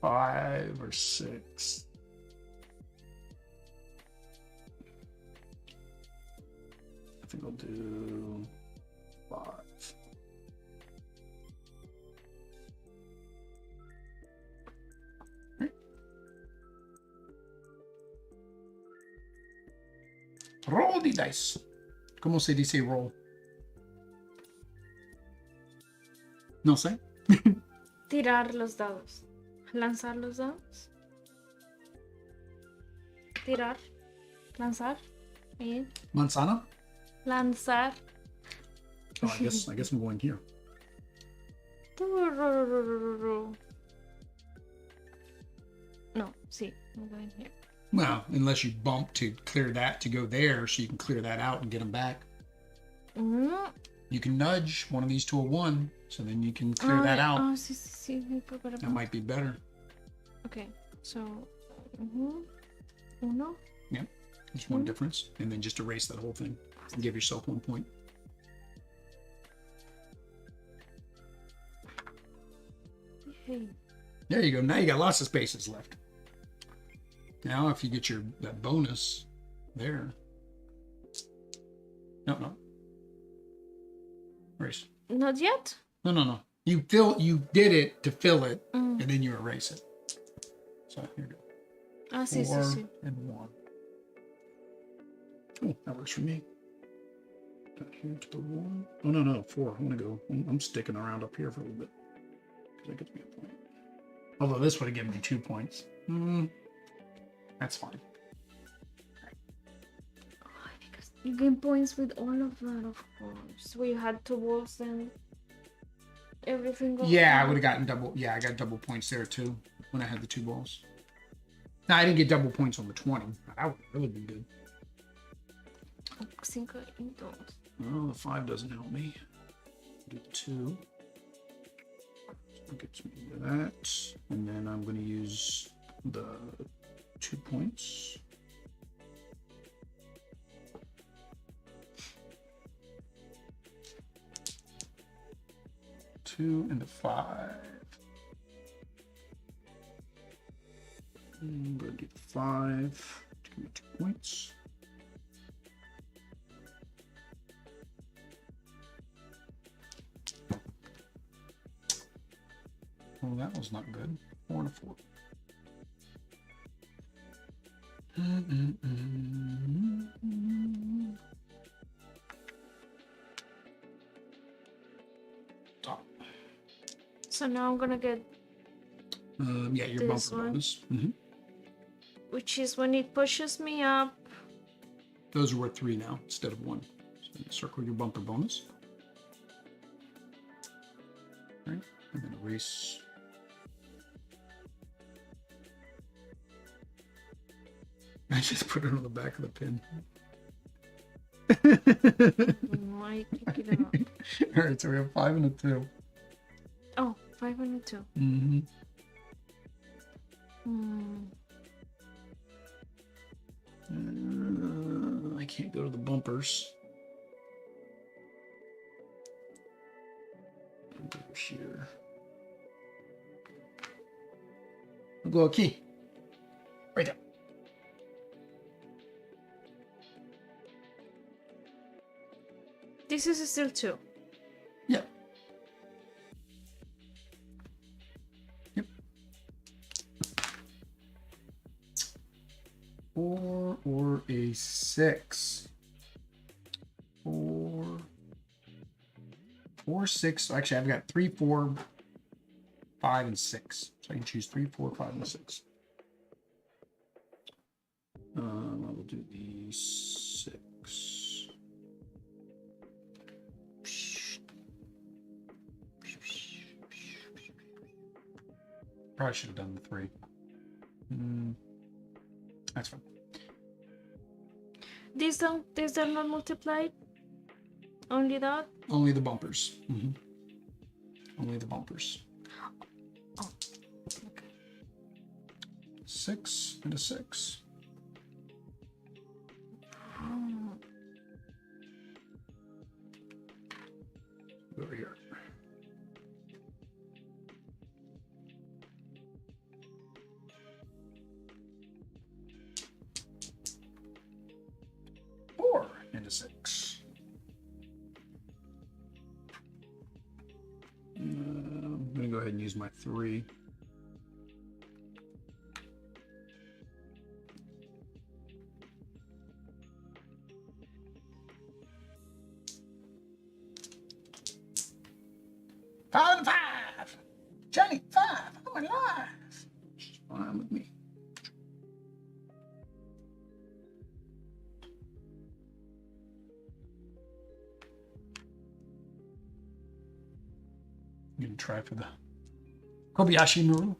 5 or 6. I think I'll do 5. Roll the dice. ¿Cómo se dice roll? No sé. Tirar los dados. Lanzar los dados. Tirar. Lanzar. Y Manzana? lanzar. Oh, I guess I'm going here. No, sí, I'm going here. Well, unless you bump to clear that to go there, so you can clear that out and get them back. You can nudge one of these to a 1, so then you can clear that out. Oh, sí, sí, sí. That might be better. Okay, so uno. Yeah, there's one difference, and then just erase that whole thing and give yourself 1 point. Hey. There you go. Now you got lots of spaces left. Now, if you get that bonus there. No. Erase. Not yet? No. You did it to fill it, and then you erase it. So here you go. Ah, sí, 4 sí. and 1. Oh, that works for me. Got here to the 1. Oh, no, 4. I want to go. I'm sticking around up here for a little bit. Because that gets me a point. Although this would have given me 2 points. That's fine. Oh, because you gain points with all of that, of course. Where you had 2 balls and everything goes I would have gotten double. Yeah, I got double points there too when I had the 2 balls. Now, I didn't get double points on the 20. That would be good. 5 y 2. Well, the 5 doesn't help me. Do the 2. So gets me to that. And then I'm going to use the 2 points. Two and the 5. I'm going to do the 5 to give me 2 points. Oh, that was not good. 4 and a 4. Top. So now I'm gonna get Yeah, your this bumper one. bonus. Which is when it pushes me up. Those are worth 3 now instead of 1. So circle your bumper bonus. All right, and then erase. I just put it on the back of the pin. No, I pick it up. All right, so we have 5 and a 2. Oh, 5 and a 2. I can't go to the bumpers. Over here. I'll go a key. Right there. This is still 2. Yep. Yep. 4 or a 6. 4, 6. Actually, I've got 3, 4, 5, and 6. So I can choose 3, 4, 5, and 6. I will do the 6. Probably should have done the 3. That's fine. These are not multiplied? Only that? Only the bumpers. Only the bumpers. Oh, okay. 6 and a 6. Over here. And a 6. I'm going to go ahead and use my 3. Five and 5. Johnny, 5. I'm alive. She's fine with me. even try for the Kobayashi Maru.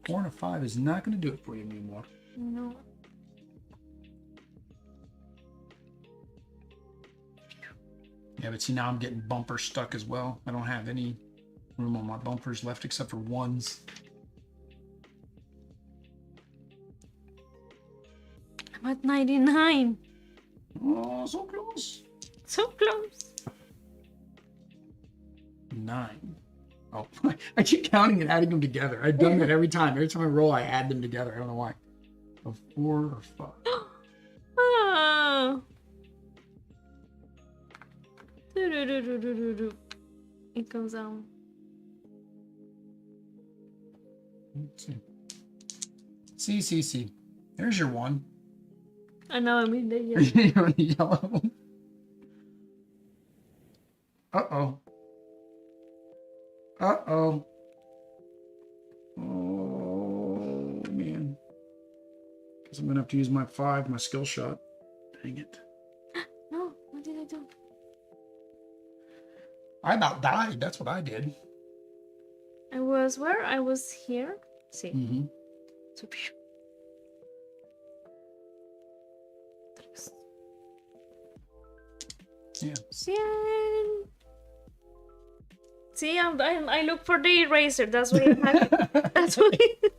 4 and a 5 is not going to do it for you anymore. No. Yeah, but see, now I'm getting bumper stuck as well. I don't have any room on my bumpers left except for ones. I'm at 99. Oh, so close. So close. 9. Oh, I keep counting and adding them together. I've done that every time. Every time I roll, I add them together. I don't know why. A 4 or 5. Ah. It comes out. Let's see. See. There's your one. I know I'm in the yellow. You're on the yellow one. Uh-oh. Uh-oh. Oh, man. Guess I'm going to have to use my 5, my skill shot. Dang it. No, what did I do? I about died. That's what I did. I was where? I was here. See. Mm-hmm. So, Yeah. See, I look for the eraser. That's what it happened. That's what it...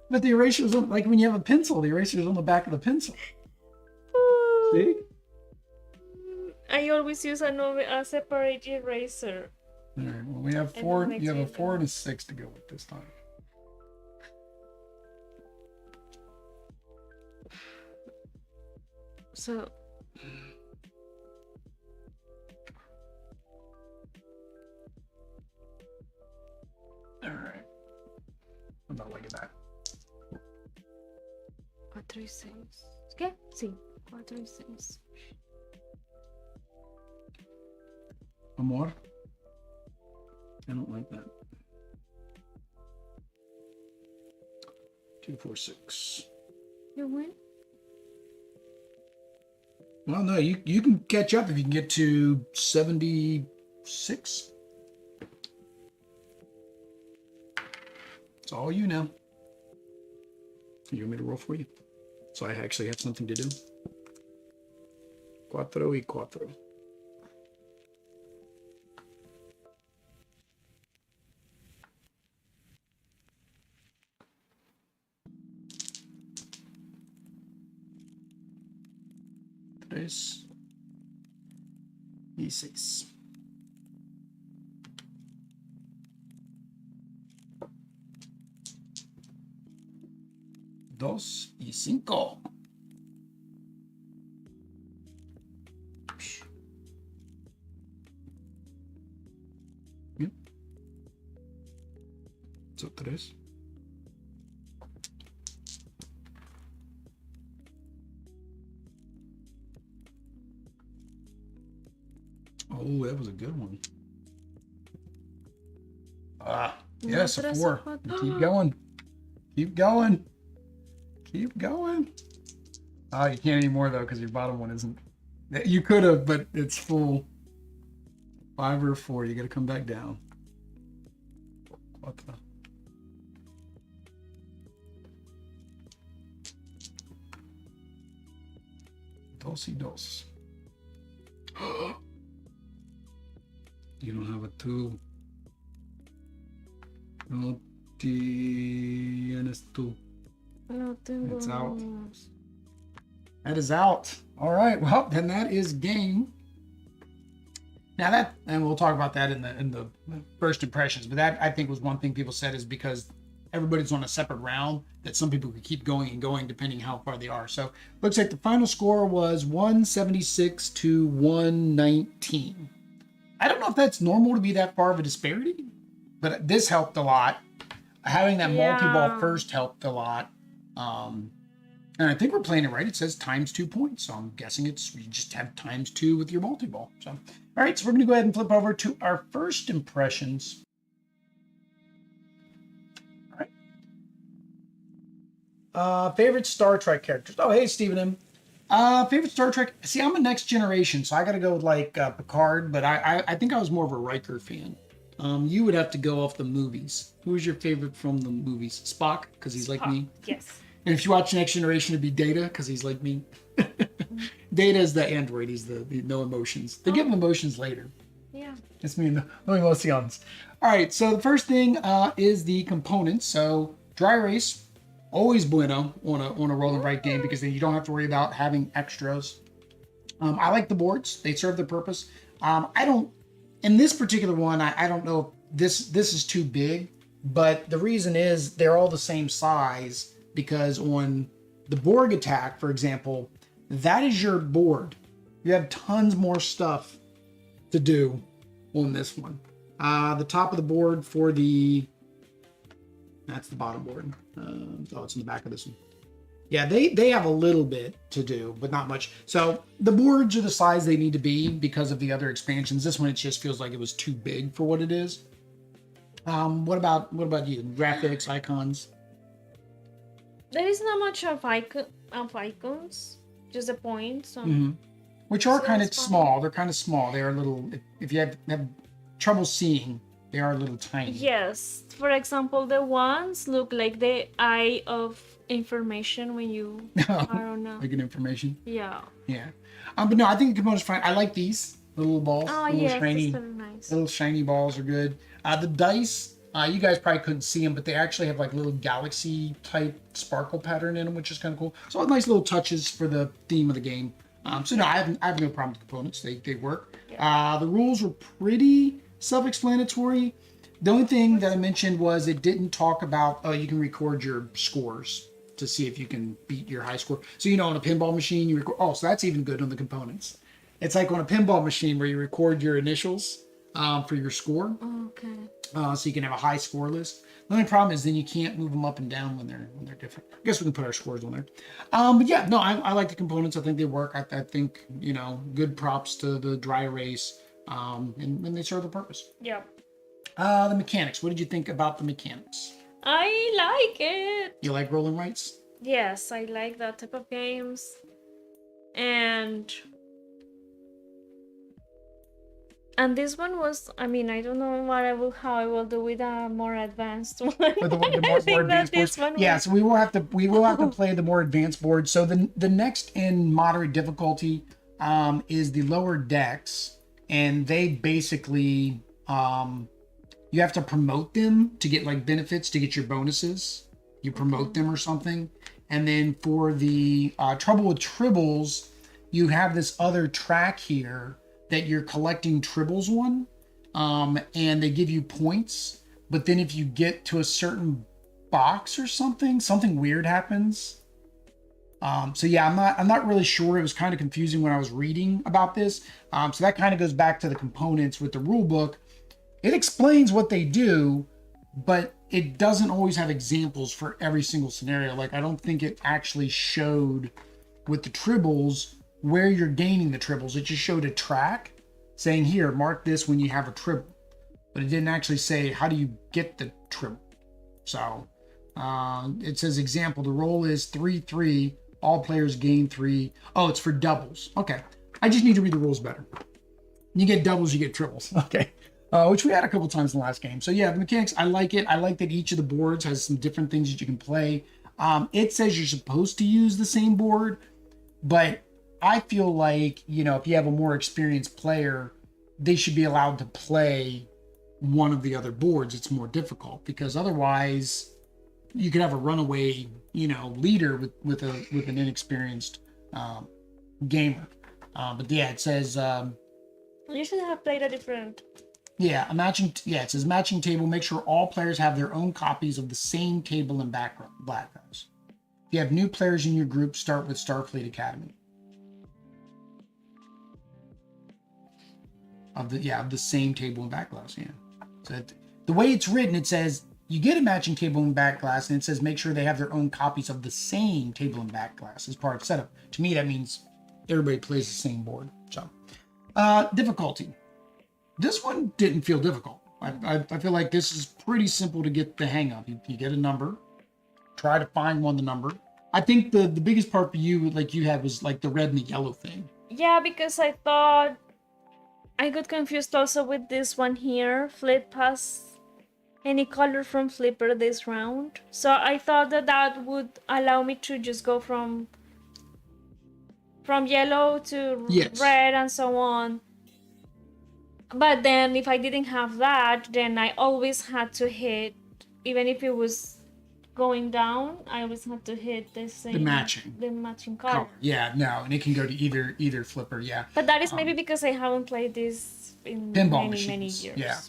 But the eraser's on, like when you have a pencil, the eraser's on the back of the pencil. See? I always use a separate eraser. All right. Well, we have 4. You have a 4 and a 6 to go with this time. So. All right. I'm not liking that. 4 y 6. ¿Qué? Sí. 4 y 6. Amor? I don't like that. 2, 4, 6. You win? Well, no, you can catch up if you can get to 76. It's all you now. You want me to roll for you? So I actually have something to do. 4 y 4. Tres y 6. 2 y 5. Bien. So 3. Oh, that was a good one. Yes, a 4. Keep going. Keep going. Keep going. Oh, you can't anymore though because your bottom one isn't. You could have, but it's full. 5 or 4. You got to come back down. 4. 2 y 2. You don't have a 2. No tienes tú. No tengo. It's out. That is out. All right. Well, then that is game. Now and we'll talk about that in the first impressions. But that I think was one thing people said is because everybody's on a separate round that some people could keep going and going depending how far they are. So looks like the final score was 176 to 119. I don't know if that's normal to be that far of a disparity, but this helped a lot. Having that multi-ball first helped a lot. And I think we're playing it right. It says times 2 points. So I'm guessing you just have times 2 with your multi-ball. So, all right, so we're going to go ahead and flip over to our first impressions. All right. Favorite Star Trek characters. Oh, hey, Stephen M. Favorite Star Trek. See, I'm a Next Generation, so I got to go with like Picard. But I think I was more of a Riker fan. You would have to go off the movies. Who was your favorite from the movies? Spock, because he's like me. Yes. And if you watch Next Generation, it'd be Data, because he's like me. Data is the android. He's the no emotions. They give him emotions later. Yeah. It's me, no emotions. All right, so the first thing is the components. So dry erase, always bueno on a roll and write game because then you don't have to worry about having extras. I like the boards; they serve their purpose. I don't. In this particular one, I don't know if this is too big, but the reason is they're all the same size because on the Borg attack, for example, that is your board. You have tons more stuff to do on this one. The top of the board for that's the bottom board. It's in the back of this one. Yeah, they have a little bit to do, but not much. So the boards are the size they need to be because of the other expansions. This one, it just feels like it was too big for what it is. What about you? Graphics, icons? There is not much of icons, just the points. Which are So kind of that's fine. small. They're kind of small. They are little. If you have trouble seeing, they are a little tiny. Yes. For example, the ones look like the eye of information when you are on a... Like an information. Yeah. Yeah. But no, I think the components are fine. I like these little balls. Oh, little yes, shiny, that's very nice. little shiny balls are good. The dice, you guys probably couldn't see them, but they actually have like little galaxy type sparkle pattern in them, which is kind of cool. So nice little touches for the theme of the game. So no, I have no problem with the components. They work. Yeah. The rules were pretty self-explanatory. The only thing that I mentioned was it didn't talk about you can record your scores to see if you can beat your high score. So on a pinball machine you record. Oh, so that's even good on the components. It's like on a pinball machine where you record your initials for your score. Okay. So you can have a high score list. The only problem is then you can't move them up and down when they're different. I guess we can put our scores on there. But yeah, no, I like the components. I think they work. I think good props to the dry erase, and they serve the purpose. Yeah. The mechanics. What did you think about the mechanics? I like it. You like rolling rights? Yes, I like that type of games. And this one was, I don't know how I will do with a more advanced one. Or the more I think that advanced boards. this one Yeah, was... so we will have to play the more advanced board. So the next in moderate difficulty is the lower decks, and they basically you have to promote them to get like benefits to get your bonuses. You promote them or something, and then for the trouble with tribbles, you have this other track here that you're collecting tribbles on, and they give you points. But then if you get to a certain box or something weird happens. So yeah, I'm not really sure. It was kind of confusing when I was reading about this. So that kind of goes back to the components with the rule book. It explains what they do, but it doesn't always have examples for every single scenario. Like I don't think it actually showed with the tribbles where you're gaining the tribbles. It just showed a track saying here, mark this when you have a tribble, but it didn't actually say how do you get the tribble. So it says example, the roll is 3-3, all players gain 3. Oh, it's for doubles. Okay, I just need to read the rules better. You get doubles, you get triples. Okay, which we had a couple times in the last game. So yeah, the mechanics, I like it. I like that each of the boards has some different things that you can play. It says you're supposed to use the same board, but I feel like, if you have a more experienced player, they should be allowed to play one of the other boards. It's more difficult because otherwise you could have a runaway, leader with an inexperienced gamer. But yeah, it says You should have played a different... Yeah, it says matching table. Make sure all players have their own copies of the same table and backgrounds. If you have new players in your group, start with Starfleet Academy. Of the same table and backglass. Yeah. So the way it's written, it says you get a matching table and backglass, and it says make sure they have their own copies of the same table and backglass as part of setup. To me, that means everybody plays the same board. So, difficulty. This one didn't feel difficult. I feel like this is pretty simple to get the hang of. You get a number, try to find the number, I think the biggest part for you, like you had, was like the red and the yellow thing. Yeah, because I thought I got confused also with this one here. Flip pass any color from flipper this round. So I thought that that would allow me to just go from yellow to Yes. red and so on. But then if I didn't have that, then I always had to hit, even if it was going down, I always had to hit the same, the matching color. Yeah, no, and it can go to either flipper. Yeah, but that is maybe because I haven't played this in many years. Yeah.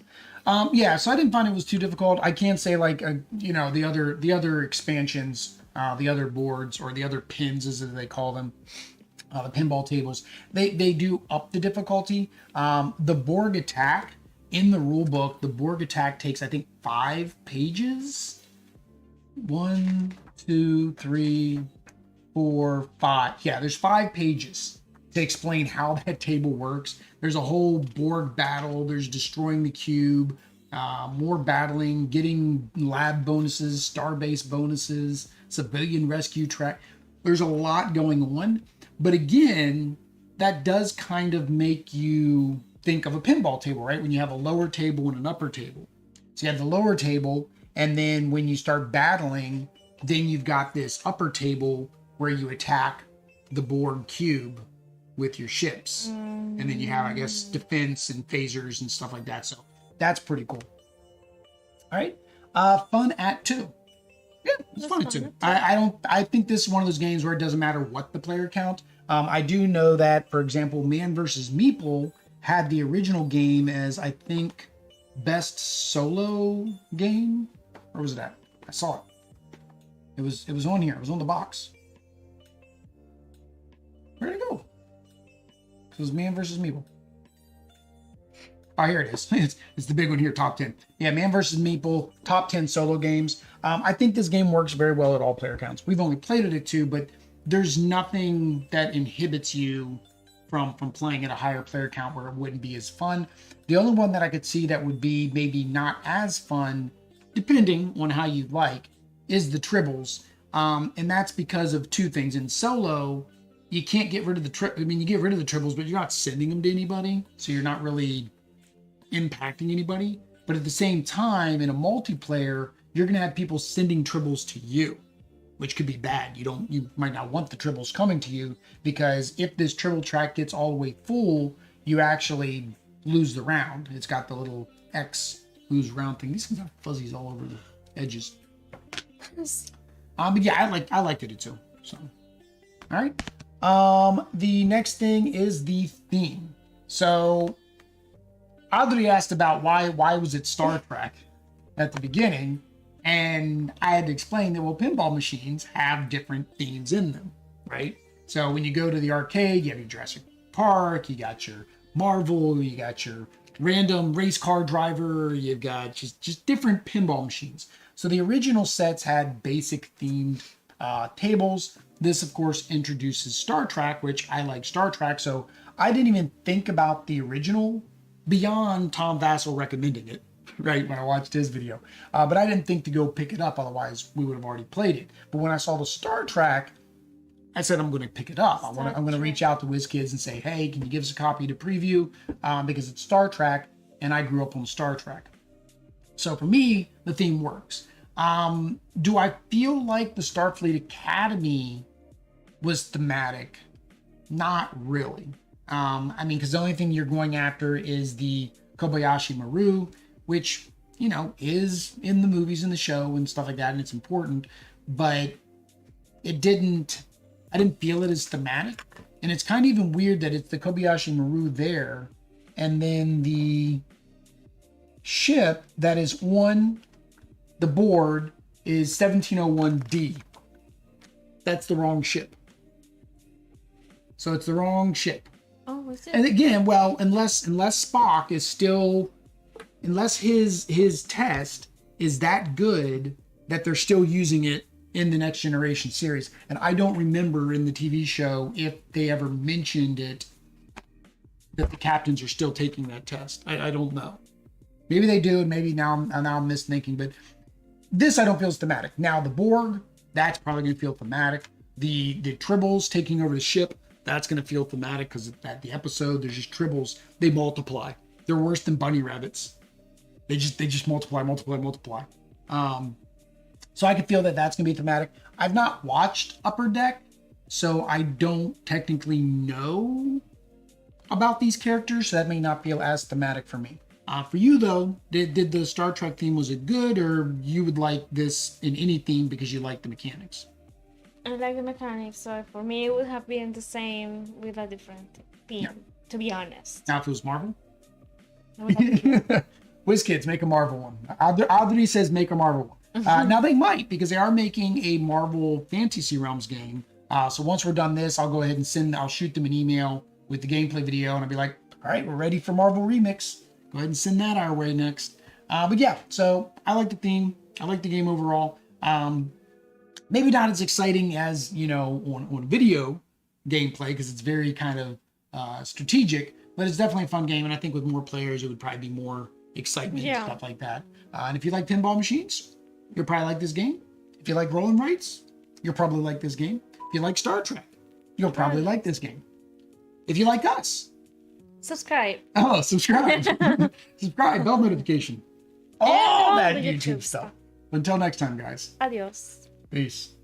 Yeah, so I didn't find it was too difficult. I can't say like the other expansions, the other boards or the other pins as they call them, the pinball tables, they do up the difficulty. The Borg attack in the rule book, the Borg attack takes I think 5 pages. 1, 2, 3, 4, 5. Yeah, there's 5 pages to explain how that table works. There's a whole Borg battle. There's destroying the cube, more battling, getting lab bonuses, starbase bonuses, civilian rescue track. There's a lot going on. But again, that does kind of make you think of a pinball table, right? When you have a lower table and an upper table. So you have the lower table, and then when you start battling, then you've got this upper table where you attack the Borg cube with your ships. And then you have, I guess, defense and phasers and stuff like that. So that's pretty cool. All right. Fun at 2. Yeah, it's fun at 2. I think this is one of those games where it doesn't matter what the player count. I do know that, for example, Man vs. Meeple had the original game as, I think, best solo game. Where was it at? I saw it. It was on here. It was on the box. Where'd it go? It was Man vs. Meeple. Oh, here it is. It's the big one here, top 10. Yeah, Man vs. Meeple, top 10 solo games. I think this game works very well at all player counts. We've only played it at 2, but there's nothing that inhibits you from playing at a higher player count where it wouldn't be as fun. The only one that I could see that would be maybe not as fun, depending on how you like, is the tribbles. And that's because of 2 things. In solo, you can't get rid of you get rid of the tribbles, but you're not sending them to anybody. So you're not really impacting anybody. But at the same time, in a multiplayer, you're going to have people sending tribbles to you, which could be bad. You might not want the tribbles coming to you, because if this tribble track gets all the way full, you actually lose the round. It's got the little X lose round thing. These things have fuzzies all over the edges. But yeah, I liked it too. So, all right. The next thing is the theme. So, Audrey asked about why was it Star Trek at the beginning, and I had to explain that, well, pinball machines have different themes in them, right? So when you go to the arcade, you have your Jurassic Park, you got your Marvel, you got your random race car driver, you've got just different pinball machines. So the original sets had basic themed tables. This, of course, introduces Star Trek, which I like Star Trek, so I didn't even think about the original beyond Tom Vassell recommending it, right, when I watched his video. But I didn't think to go pick it up, otherwise we would have already played it. But when I saw the Star Trek, I said I'm going to pick it up. I'm going to reach out to Wizkids and say, hey, can you give us a copy to preview? Because it's Star Trek, and I grew up on Star Trek. So for me, the theme works. Do I feel like the Starfleet Academy was thematic? Not really. I mean, because the only thing you're going after is the Kobayashi Maru, which, you know, is in the movies and the show and stuff like that, and it's important, but I didn't feel it as thematic. And it's kind of even weird that it's the Kobayashi Maru there, and then the ship that is on the board is 1701D. That's the wrong ship. So it's the wrong ship. Oh, is it? And again, well, unless Spock is still, unless his test is that good that they're still using it in the Next Generation series. And I don't remember in the TV show if they ever mentioned it, that the captains are still taking that test. I don't know. Maybe they do, and maybe now I'm misthinking, but this I don't feel is thematic. Now the Borg, That's probably going to feel thematic. The tribbles taking over the ship, that's going to feel thematic because at the episode, there's just tribbles. They multiply. They're worse than bunny rabbits. They just multiply. So I can feel that that's going to be thematic. I've not watched Upper Deck, so I don't technically know about these characters, so that may not feel as thematic for me. For you though, did the Star Trek theme, was it good, or you would like this in any theme because you like the mechanics? I like the mechanics, so for me it would have been the same with a different theme, to be honest. Now if it was Marvel? Wizkids, make a Marvel one. Audrey says make a Marvel one. Now they might, because they are making a Marvel Fantasy Realms game. So once we're done this, I'll go ahead and I'll shoot them an email with the gameplay video, and I'll be like, all right, we're ready for Marvel Remix. Go ahead and send that our way next. But yeah, so I like the theme. I like the game overall. Maybe not as exciting as, on video gameplay, because it's very kind of strategic, but it's definitely a fun game. And I think with more players, it would probably be more excitement and stuff like that. And if you like pinball machines, you'll probably like this game. If you like rolling rights, you'll probably like this game. If you like Star Trek, you'll probably like this game. If you like us, subscribe. Oh, subscribe. Subscribe, bell notification. All that YouTube stuff. Until next time, guys. Adios. Peace.